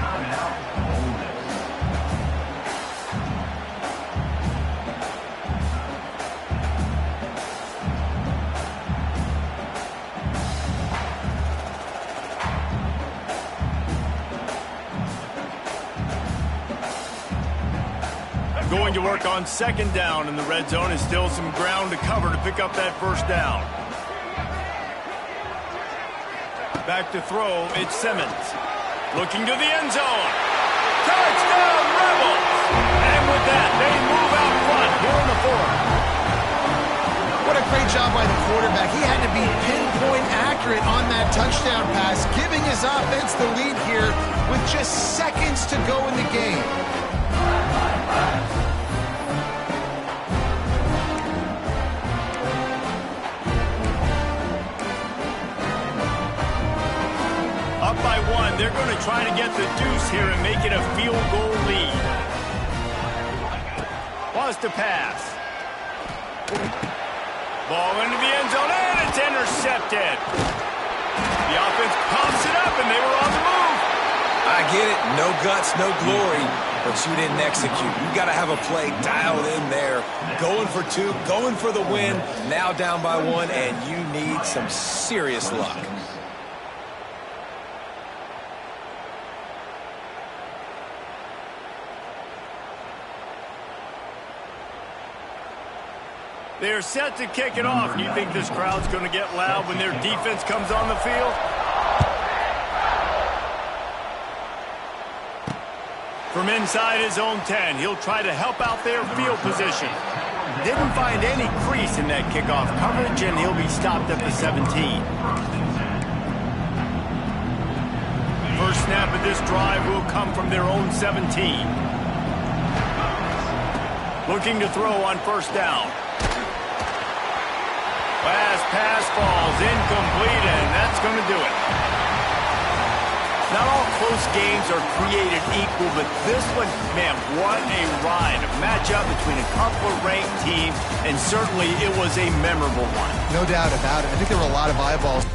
[SPEAKER 1] Going to work on second down in the red zone. Is still some ground to cover to pick up that first down. Back to throw, it's Simmons. Looking to the end zone. Touchdown, Rebels! And with that, they move out front here in the fourth.
[SPEAKER 2] What a great job by the quarterback. He had to be pinpoint accurate on that touchdown pass, giving his offense the lead here with just seconds to go in the game.
[SPEAKER 1] Up by one, they're going to try to get the deuce here and make it a field goal lead. Wants to pass. Ball into the end zone, and it's intercepted. The offense pumps it up, and they were on the move.
[SPEAKER 3] I get it. No guts, no glory, but you didn't execute. You got to have a play dialed in there. Going for two, going for the win. Now down by one, and you need some serious luck.
[SPEAKER 1] They're set to kick it off. You think this crowd's going to get loud when their defense comes on the field? From inside his own 10, he'll try to help out their field position. Didn't find any crease in that kickoff coverage, and he'll be stopped at the 17. First snap of this drive will come from their own 17. Looking to throw on first down. Last pass falls incomplete, and that's going to do it. Not all close games are created equal, but this one, man, what a ride. A matchup between a couple of ranked teams, and certainly it was a memorable one.
[SPEAKER 2] No doubt about it. I think there were a lot of eyeballs.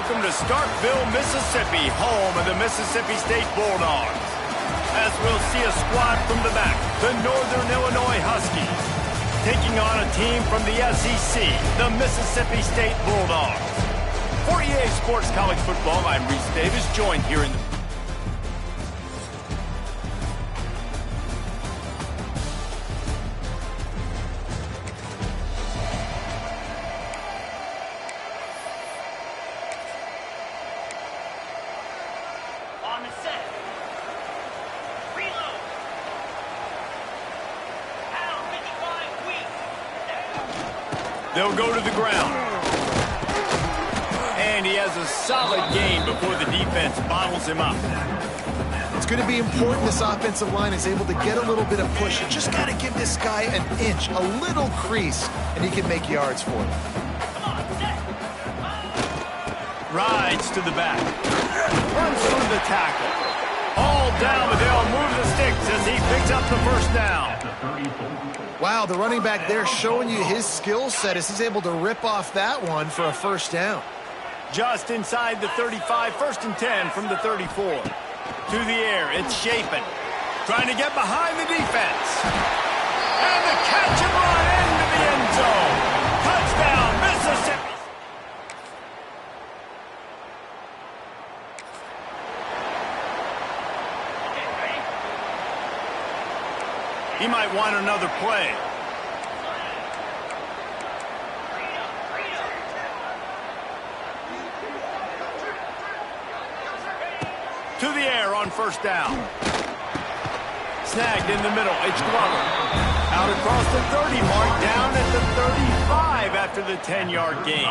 [SPEAKER 1] welcome to Starkville, Mississippi, home of the Mississippi State Bulldogs. As we'll see a squad from the back, the Northern Illinois Huskies, taking on a team from the SEC, the Mississippi State Bulldogs. For EA Sports College Football, I'm Reese Davis, joined here in the...
[SPEAKER 5] On the set. Reload. Pound 55 weak.
[SPEAKER 1] They'll go to the ground. And he has a solid gain before the defense bottles him up.
[SPEAKER 2] It's going to be important this offensive line is able to get a little bit of push. You just got to give this guy an inch, a little crease, and he can make yards for you.
[SPEAKER 5] Come on, set.
[SPEAKER 1] Rides to the back. Runs through the tackle. All down, but they'll move the sticks as he picks up the first down.
[SPEAKER 2] Wow, the running back there showing you his skill set as he's able to rip off that one for a first down.
[SPEAKER 1] Just inside the 35, 1st and 10 from the 34. To the air, it's Shapen. Trying to get behind the defense. And the catch and run into the end zone. Touchdown, Mississippi. He might want another play. To the air on first down. Snagged in the middle. It's Glover. Out across the 30 mark, down at the 35 after the 10-yard gain.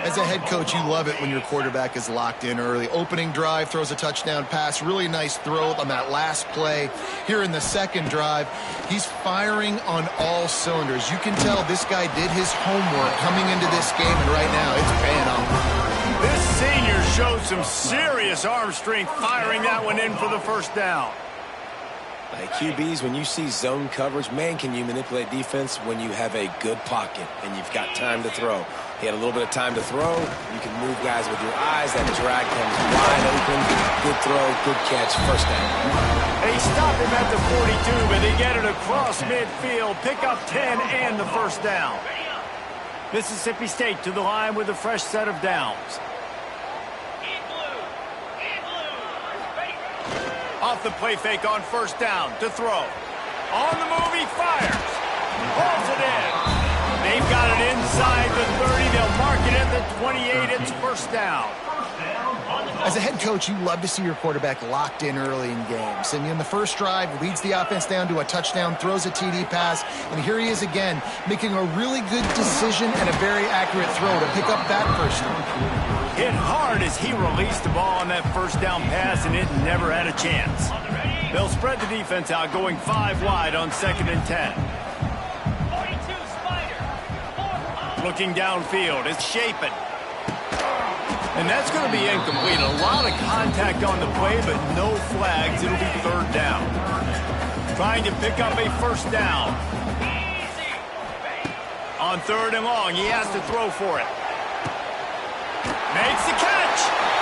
[SPEAKER 2] As a head coach, you love it when your quarterback is locked in early. Opening drive, throws a touchdown pass. Really nice throw on that last play. Here in the second drive, he's firing on all cylinders. You can tell this guy did his homework coming into this game, and right now it's paying off.
[SPEAKER 1] This senior showed some serious arm strength firing that one in for the first down.
[SPEAKER 3] Like QBs, when you see zone coverage, man, can you manipulate defense when you have a good pocket and you've got time to throw. He had a little bit of time to throw. You can move guys with your eyes. That drag comes wide open. Good throw, good catch, first down.
[SPEAKER 1] They stop him at the 42, but they get it across midfield. Pick up 10 and the first down. Mississippi State to the line with a fresh set of downs.
[SPEAKER 5] In blue. In blue. Ready.
[SPEAKER 1] Off the play fake on first down to throw. On the move, he fires. Pulls it in. They've got it inside the 30. They'll mark it at the 28. It's first down.
[SPEAKER 2] As a head coach, you love to see your quarterback locked in early in games. And in the first drive, leads the offense down to a touchdown, throws a TD pass, and here he is again, making a really good decision and a very accurate throw to pick up that first down.
[SPEAKER 1] Hit hard as he released the ball on that first down pass, and it never had a chance. They'll spread the defense out, going 5 wide on 2nd and 10.
[SPEAKER 5] 42 Spider. 4.
[SPEAKER 1] Looking downfield, it's Shapen. And that's going to be incomplete. A lot of contact on the play, but no flags. It'll be 3rd down. Trying to pick up a first down. On 3rd and long, he has to throw for it. Makes the catch.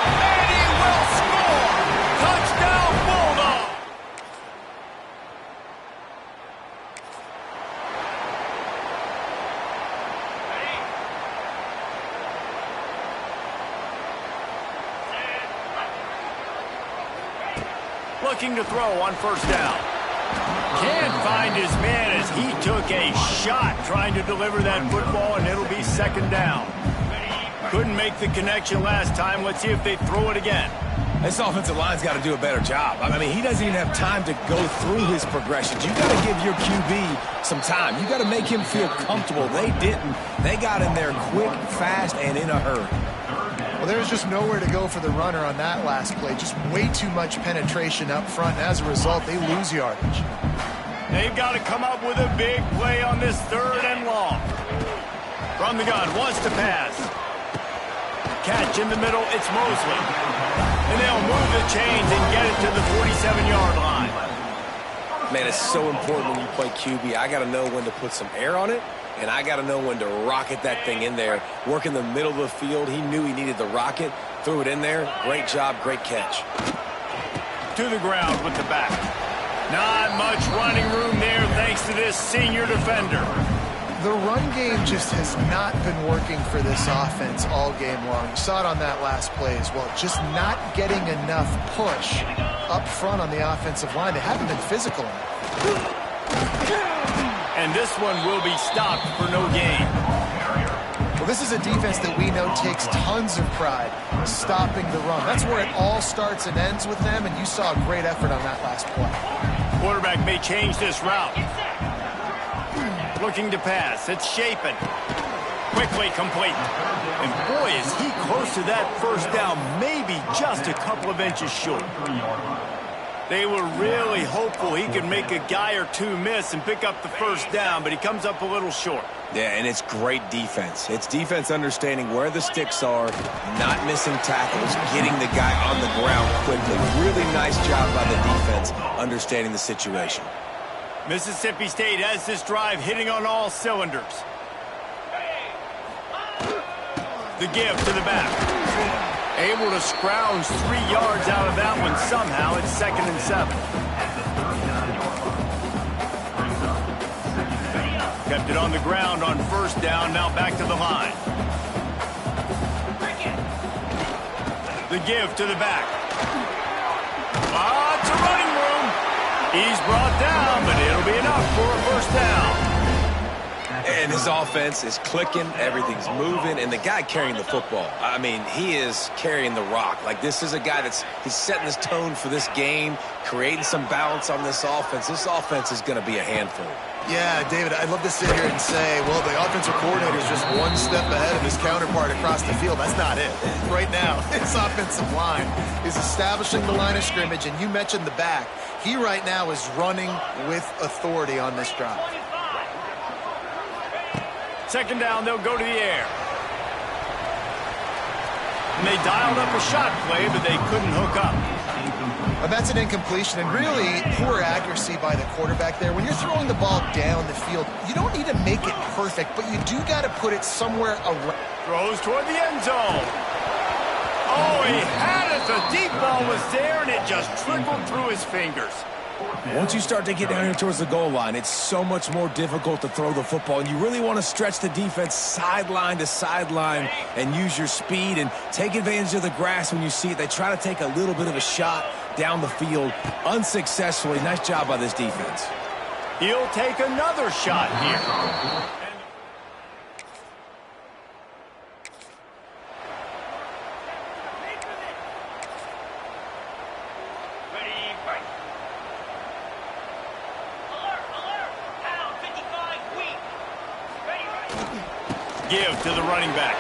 [SPEAKER 1] And he will score. Touchdown, Bulldog. Looking to throw on first down. Can't find his man as he took a shot trying to deliver that football, and it'll be 2nd down. Couldn't make the connection last time. Let's see if they throw it again.
[SPEAKER 3] This offensive line's got to do a better job. I mean, he doesn't even have time to go through his progressions. You got to give your QB some time. You got to make him feel comfortable. They didn't. They got in there quick, fast, and in a hurry.
[SPEAKER 2] Well, there's just nowhere to go for the runner on that last play. Just way too much penetration up front. And as a result, they lose yardage.
[SPEAKER 1] They've got to come up with a big play on this 3rd and long. From the gun, wants to pass. Catch in the middle, it's Mosley. And they'll move the chains and get it to the 47-yard line.
[SPEAKER 3] Man, it's so important when you play QB. I got to know when to put some air on it and I got to know when to rocket that thing in there. Work in the middle of the field. He knew he needed the rocket, threw it in there. Great job, great catch.
[SPEAKER 1] To the ground with the back. Not much running room there thanks to this senior defender.
[SPEAKER 2] The run game just has not been working for this offense all game long. You saw it on that last play as well. Just not getting enough push up front on the offensive line. They haven't been physical enough.
[SPEAKER 1] And this one will be stopped for no gain.
[SPEAKER 2] Well, this is a defense that we know takes tons of pride stopping the run. That's where it all starts and ends with them, and you saw a great effort on that last play.
[SPEAKER 1] Quarterback may change this route. Looking to pass. It's Shapen. Quickly complete. And boy, is he close to that first down, maybe just a couple of inches short. They were really hopeful he could make a guy or two miss and pick up the first down, but he comes up a little short.
[SPEAKER 3] Yeah, and it's great defense. It's defense understanding where the sticks are, not missing tackles, getting the guy on the ground quickly. Really nice job by the defense understanding the situation.
[SPEAKER 1] Mississippi State has this drive hitting on all cylinders. The give to the back. Able to scrounge 3 yards out of that one somehow. It's 2nd and 7. Kept it on the ground on first down. Now back to the line. The give to the back. It's a running room. He's brought down, but it'll be enough for a first down.
[SPEAKER 3] And his offense is clicking, everything's moving, and the guy carrying the football, I mean, he is carrying the rock. Like, this is a guy he's setting this tone for this game, creating some balance on this offense. This offense is going to be a handful.
[SPEAKER 2] Yeah, David, I'd love to sit here and say, well, the offensive coordinator is just one step ahead of his counterpart across the field. That's not it. Right now, his offensive line is establishing the line of scrimmage, and you mentioned the back. He right now is running with authority on this drive.
[SPEAKER 1] 2nd down, they'll go to the air. And they dialed up a shot play, but they couldn't hook up.
[SPEAKER 2] And that's an incompletion, and really poor accuracy by the quarterback there. When you're throwing the ball down the field, you don't need to make it perfect, but you do got to put it somewhere around.
[SPEAKER 1] Throws toward the end zone. Oh, he had it. The deep ball was there, and it just trickled through his fingers.
[SPEAKER 3] Once you start to get down here towards the goal line, it's so much more difficult to throw the football, and you really want to stretch the defense sideline to sideline and use your speed and take advantage of the grass when you see it. They try to take a little bit of a shot down the field unsuccessfully. Nice job by this defense.
[SPEAKER 1] He'll take another shot here. Give to the running back.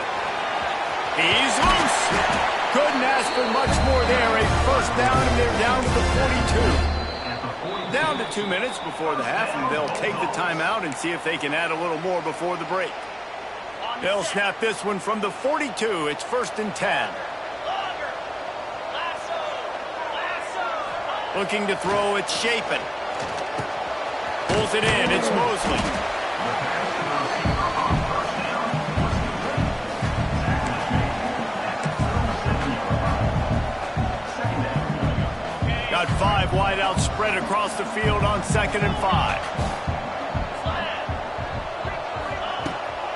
[SPEAKER 1] He's loose. Couldn't ask for much more there. A first down, and they're down to the 42. Down to 2 minutes before the half, and they'll take the timeout and see if they can add a little more before the break. They'll snap this one from the 42. It's 1st and 10. Looking to throw, it's Shapen. Pulls it in, it's Mosley. Got 5 wideouts spread across the field on 2nd and 5.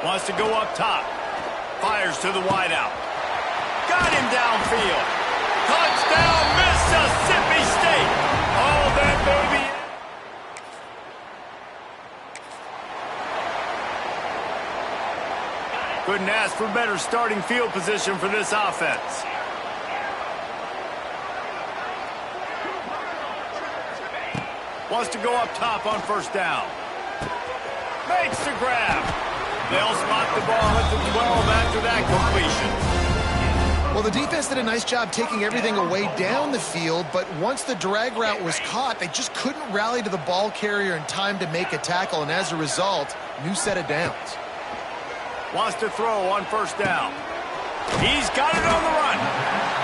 [SPEAKER 1] Wants to go up top. Fires to the wideout. Got him downfield. Touchdown, Mississippi State. Oh, that baby. Couldn't ask for better starting field position for this offense. Wants to go up top on first down. Makes the grab. They'll spot the ball at the 12 after that completion.
[SPEAKER 2] Well, the defense did a nice job taking everything away down the field, but once the drag route was caught, they just couldn't rally to the ball carrier in time to make a tackle, and as a result, new set of downs.
[SPEAKER 1] Wants to throw on first down. He's got it on the run.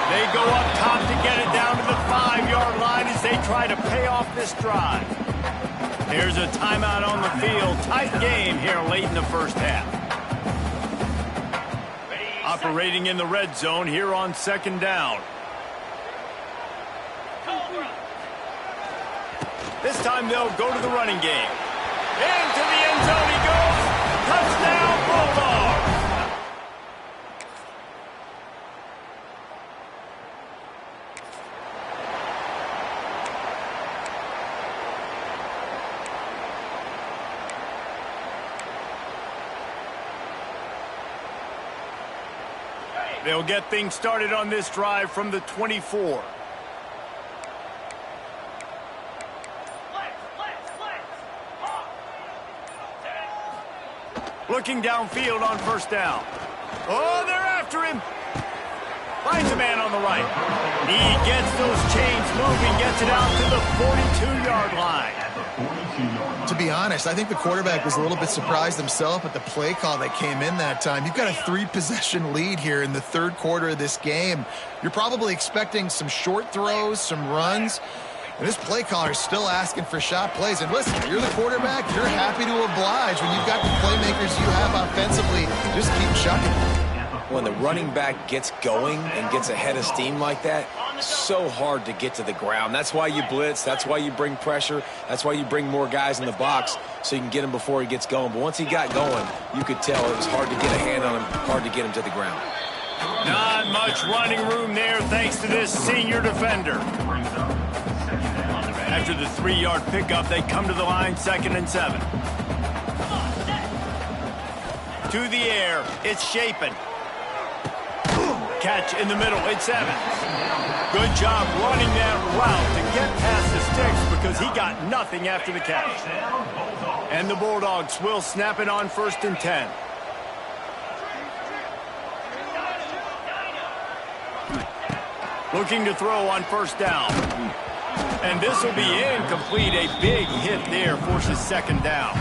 [SPEAKER 1] They go up top to get it down to the 5-yard line as they try to pay off this drive. Here's a timeout on the field. Tight game here late in the first half. Operating in the red zone here on second down. This time they'll go to the running game. Into the end zone he goes. Touchdown, Bulldogs. They'll get things started on this drive from the 24. Looking downfield on first down. Oh, they're after him. Finds a man on the right. He gets those chains moving, gets it out to the 42-yard line.
[SPEAKER 2] To be honest, I think the quarterback was a little bit surprised himself at the play call that came in that time. You've got a 3-possession lead here in the third quarter of this game. You're probably expecting some short throws, some runs. And this play caller is still asking for shot plays. And listen, you're the quarterback. You're happy to oblige. When you've got the playmakers you have offensively, just keep chucking.
[SPEAKER 3] When the running back gets going and gets ahead of steam like that, so hard to get to the ground. That's why you blitz. That's why you bring pressure. That's why you bring more guys in the box so you can get him before he gets going. But once he got going, you could tell it was hard to get a hand on him, hard to get him to the ground.
[SPEAKER 1] Not much running room there thanks to this senior defender. After the 3-yard pickup, they come to the line, 2nd and 7. To the air, it's Shapen. Catch in the middle, it's Evans. Good job running that route to get past the sticks because he got nothing after the catch. And the Bulldogs will snap it on 1st and 10. Looking to throw on first down. And this will be incomplete. A big hit there forces 2nd down.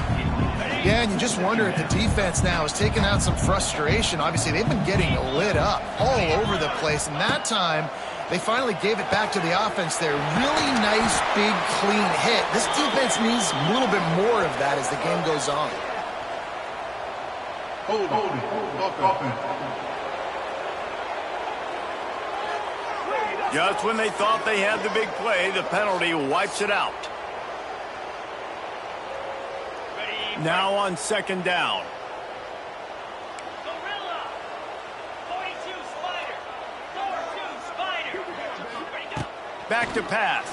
[SPEAKER 2] Yeah, and you just wonder if the defense now is taking out some frustration. Obviously, they've been getting lit up all over the place. And that time, they finally gave it back to the offense there. Really nice, big, clean hit. This defense needs a little bit more of that as the game goes on.
[SPEAKER 6] Hold on.
[SPEAKER 1] Just when they thought they had the big play, the penalty wipes it out. Now on 2nd down.
[SPEAKER 5] Gorilla. 42 Spider. 4-2 Spider. Ready, go.
[SPEAKER 1] Back to pass.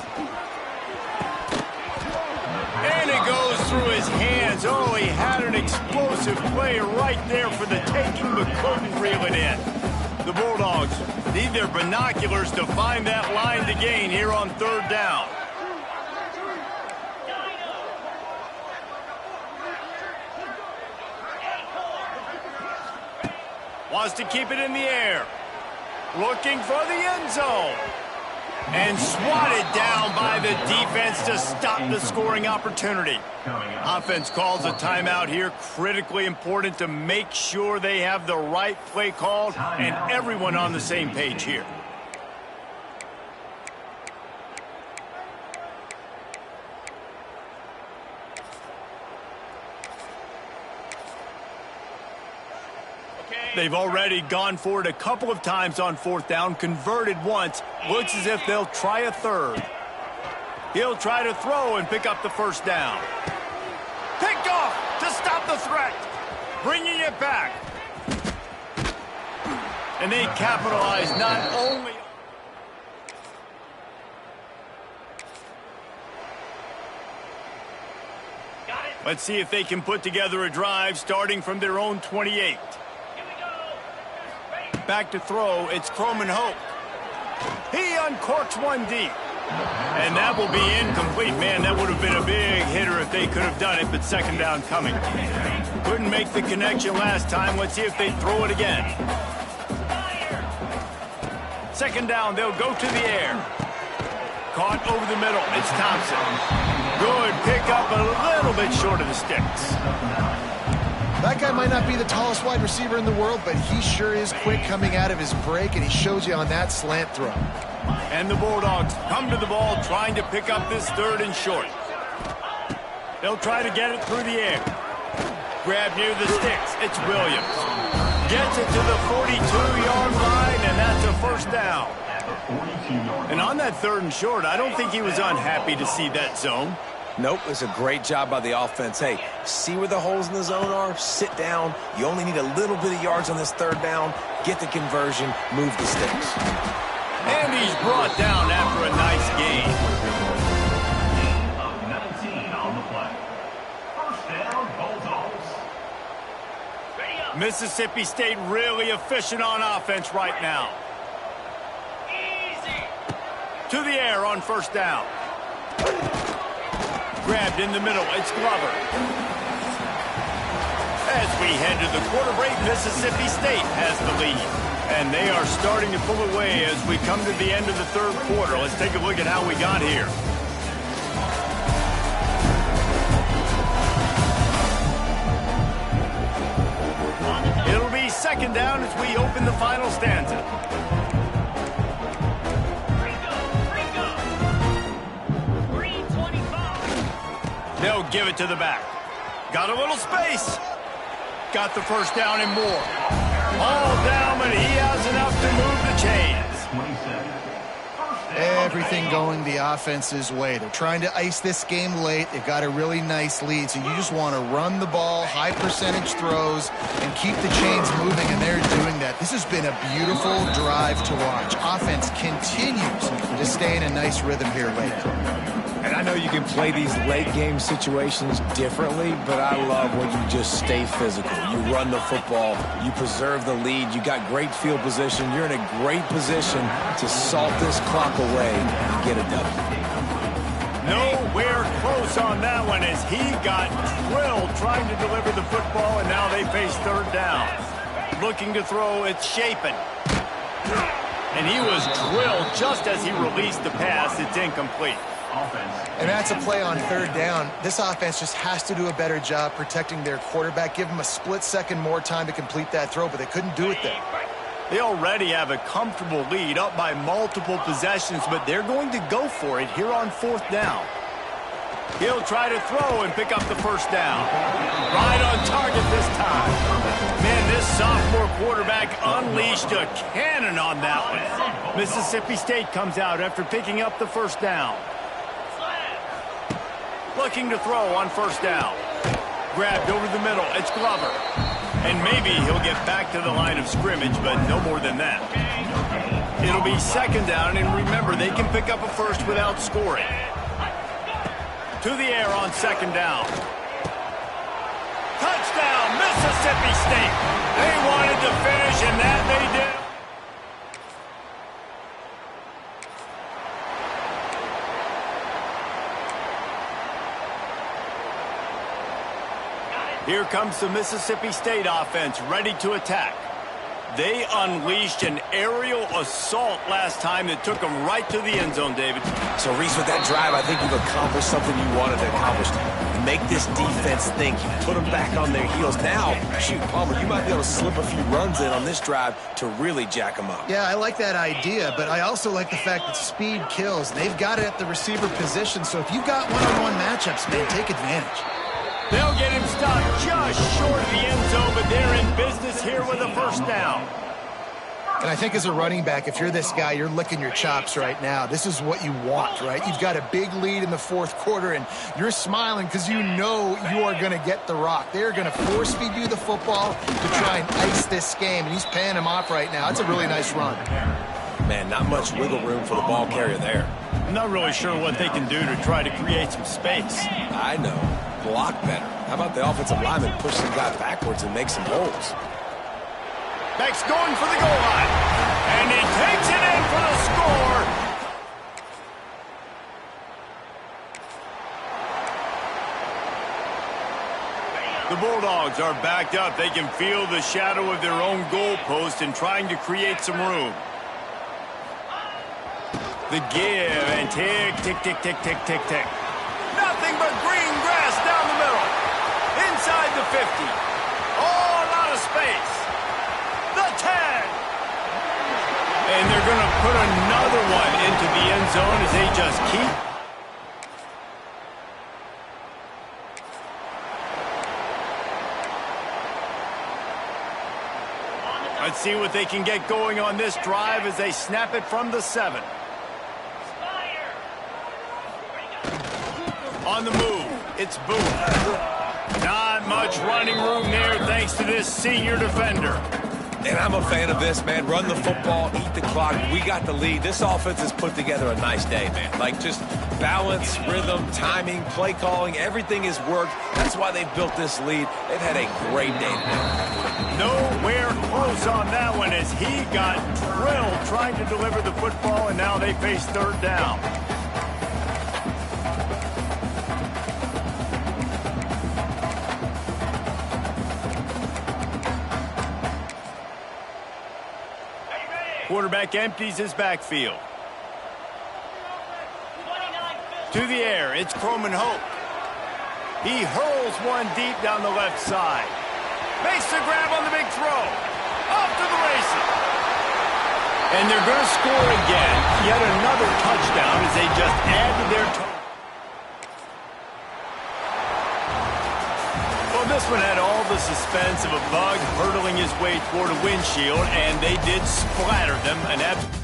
[SPEAKER 1] And it goes through his hands. Oh, he had an explosive play right there for the taking, but couldn't reel it in. The Bulldogs need their binoculars to find that line to gain here on 3rd down. Wants to keep it in the air. Looking for the end zone. And swatted down by the defense to stop the scoring opportunity. Offense calls a timeout here. Critically important to make sure they have the right play called and everyone on the same page here. They've already gone for it a couple of times on 4th down, converted once. Looks as if they'll try a 3rd. He'll try to throw and pick up the 1st down. Picked off to stop the threat. Bringing it back. And they capitalize not only... Let's see if they can put together a drive starting from their own 28. Back to throw, it's Croman Hope. He uncorks one deep. And that will be incomplete. Man, that would have been a big hitter if they could have done it, but 2nd down coming. Couldn't make the connection last time. Let's see if they throw it again. 2nd down, they'll go to the air. Caught over the middle, it's Thompson. Good pickup, a little bit short of the sticks.
[SPEAKER 2] That guy might not be the tallest wide receiver in the world, but he sure is quick coming out of his break, and he shows you on that slant throw.
[SPEAKER 1] And the Bulldogs come to the ball trying to pick up this 3rd and short. They'll try to get it through the air. Grab near the sticks. It's Williams. Gets it to the 42-yard line, and that's a first down. And on that 3rd and short, I don't think he was unhappy to see that zone.
[SPEAKER 3] Nope, it's a great job by the offense. Hey, see where the holes in the zone are? Sit down. You only need a little bit of yards on this 3rd down. Get the conversion. Move the sticks.
[SPEAKER 1] And he's brought down after a nice gain.
[SPEAKER 6] Of 19 on the play. First down, Bulldogs.
[SPEAKER 5] Ready up.
[SPEAKER 1] Mississippi State really efficient on offense right now.
[SPEAKER 5] Easy.
[SPEAKER 1] To the air on first down. Grabbed in the middle. It's Glover. As we head to the quarter break, Mississippi State has the lead. And they are starting to pull away as we come to the end of the 3rd quarter. Let's take a look at how we got here. It'll be 2nd down as we open the final stanza.
[SPEAKER 5] Green 25.
[SPEAKER 1] They'll give it to the back. Got a little space. Got the first down and more. All down, but he has enough to move the chains.
[SPEAKER 6] 20 seconds.
[SPEAKER 2] Everything going the offense's way. They're trying to ice this game late. They've got a really nice lead, so you just want to run the ball, high percentage throws, and keep the chains moving, and they're doing that. This has been a beautiful drive to watch. Offense continues to stay in a nice rhythm here late.
[SPEAKER 3] And I know you can play these late-game situations differently, but I love when you just stay physical. You run the football. You preserve the lead. You got great field position. You're in a great position to salt this clock away and get it done.
[SPEAKER 1] Nowhere close on that one as he got drilled trying to deliver the football, and now they face 3rd down. Looking to throw, it's Shapen. And he was drilled just as he released the pass. It's incomplete.
[SPEAKER 2] And that's a play on 3rd down. This offense just has to do a better job protecting their quarterback. Give him a split second more time to complete that throw, but they couldn't do it there.
[SPEAKER 1] They already have a comfortable lead up by multiple possessions, but they're going to go for it here on 4th down. He'll try to throw and pick up the first down. Right on target this time. Man, this sophomore quarterback unleashed a cannon on that one. Mississippi State comes out after picking up the first down. Looking to throw on first down. Grabbed over the middle. It's Glover. And maybe he'll get back to the line of scrimmage, but no more than that. It'll be 2nd down, and remember, they can pick up a first without scoring. To the air on 2nd down. Touchdown, Mississippi State. They wanted to finish, and that they did. Here comes the Mississippi State offense ready to attack. They unleashed an aerial assault last time that took them right to the end zone, David.
[SPEAKER 3] So, Reese, with that drive, I think you've accomplished something you wanted to accomplish. Make this defense think. You put them back on their heels. Now, shoot, Palmer, you might be able to slip a few runs in on this drive to really jack them up.
[SPEAKER 2] Yeah, I like that idea, but I also like the fact that speed kills. They've got it at the receiver position, so if you've got one-on-one matchups, man, take advantage.
[SPEAKER 1] They'll get him stopped just short of the end zone, but they're in business here with a first down.
[SPEAKER 2] And I think as a running back, if you're this guy, you're licking your chops right now. This is what you want, right? You've got a big lead in the 4th quarter, and you're smiling because you know you are going to get the rock. They're going to force-feed you the football to try and ice this game, and he's paying him off right now. It's a really nice run.
[SPEAKER 3] Man, not much wiggle room for the ball carrier there.
[SPEAKER 1] I'm not really sure what they can do to try to create some space.
[SPEAKER 3] I know. Block better. How about the offensive lineman push the guy backwards and make some holes?
[SPEAKER 1] Beck's going for the goal line. And he takes it in for the score. The Bulldogs are backed up. They can feel the shadow of their own goalpost and trying to create some room. The give and tick, tick, tick, tick, tick, tick, tick. Nothing but green grass down the middle. Inside the 50. Oh, a lot of space. The 10. And they're going to put another one into the end zone as they just keep. Let's see what they can get going on this drive as they snap it from the 7. On the move, it's Booth. Not much running room there thanks to this senior defender.
[SPEAKER 3] And I'm a fan of this, man. Run the football, eat the clock. We got the lead. This offense has put together a nice day, man. Like, just balance, rhythm, timing, play calling, everything has worked. That's why they've built this lead. They've had a great day today.
[SPEAKER 1] Nowhere close on that one as he got drilled trying to deliver the football, and now they face 3rd down. Quarterback empties his backfield. To the air, it's Croman Hope. He hurls one deep down the left side. Makes the grab on the big throw. Off to the races. And they're going to score again. Yet another touchdown as they just add to their total. Well, this one had all the suspense of a bug hurtling his way toward a windshield, and they did splatter them an absolute.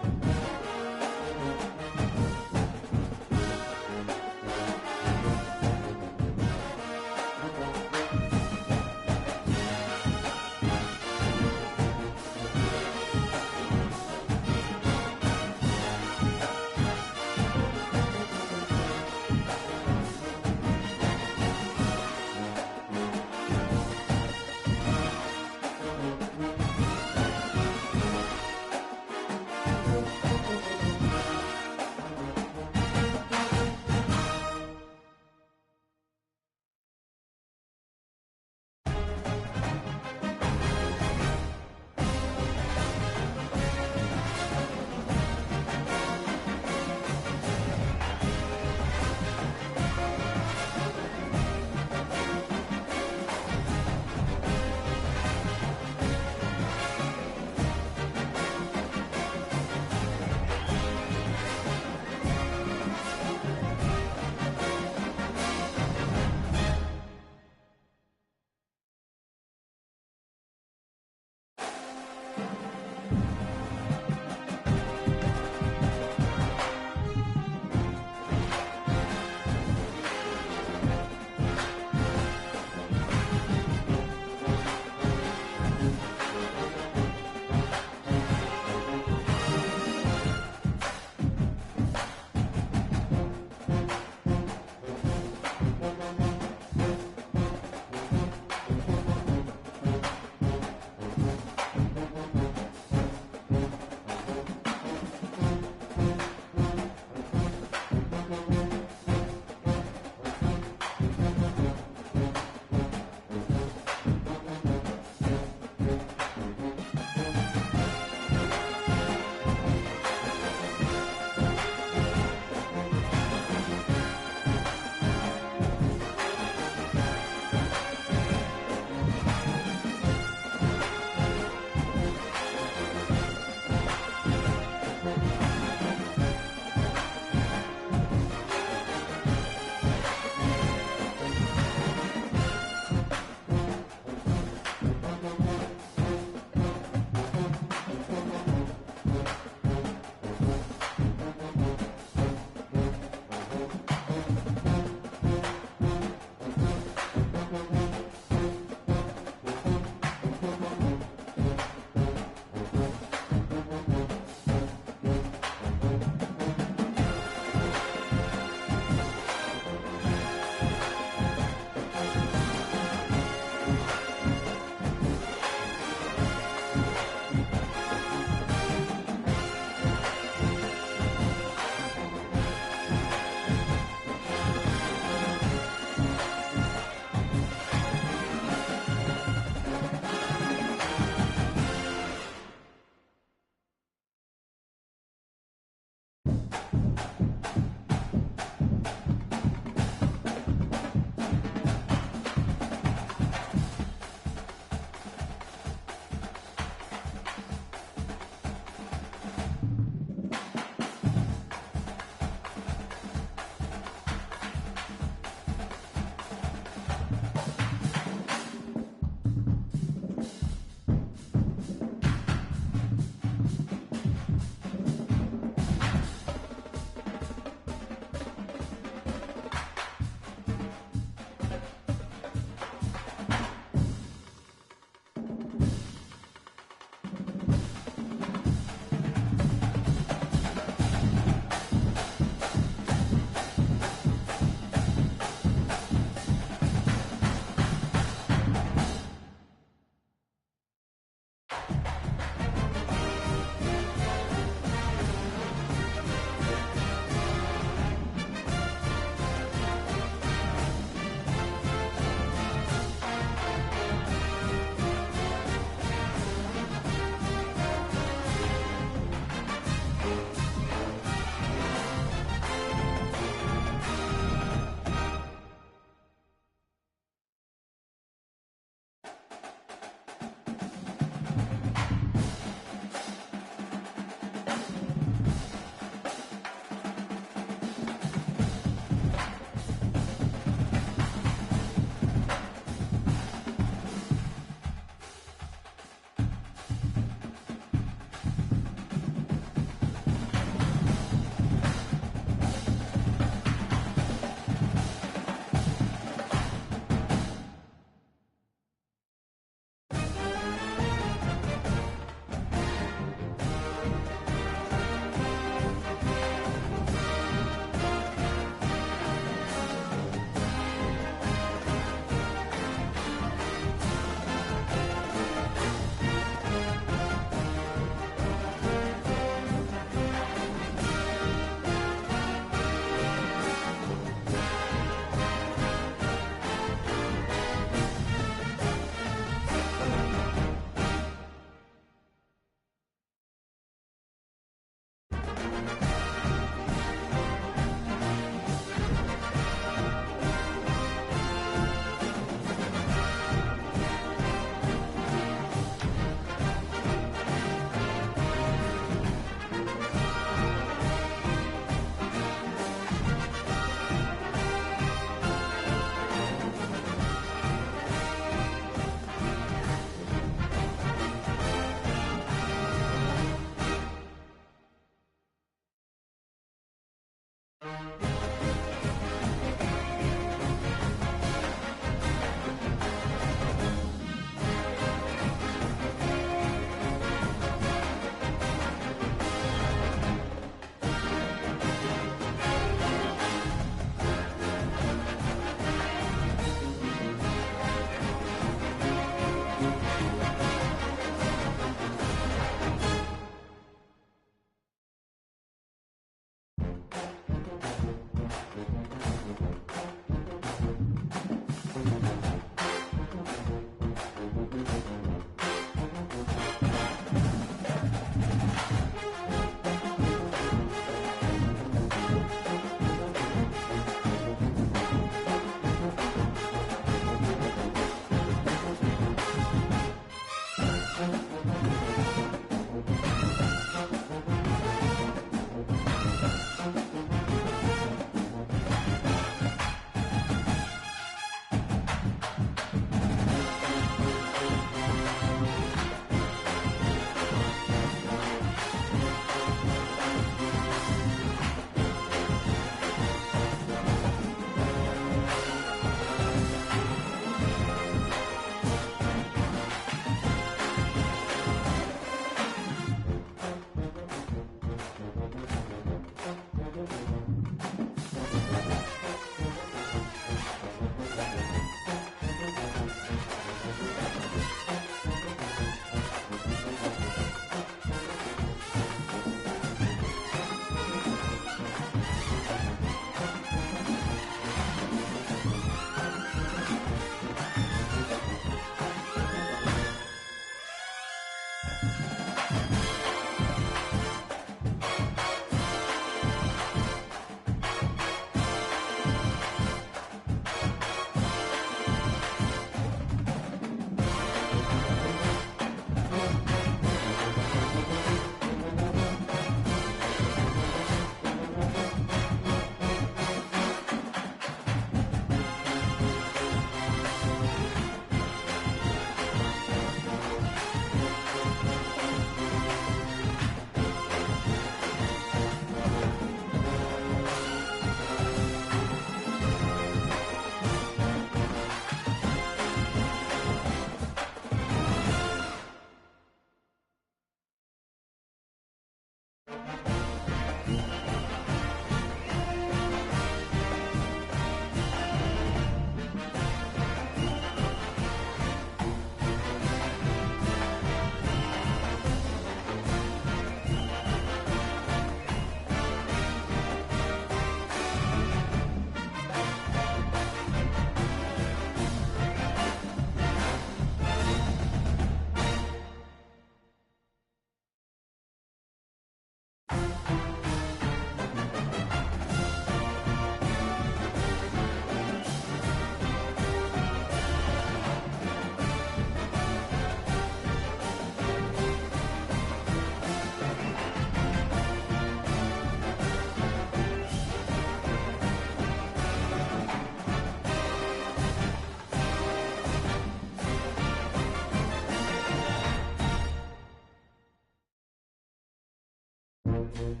[SPEAKER 7] Thank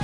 [SPEAKER 7] you.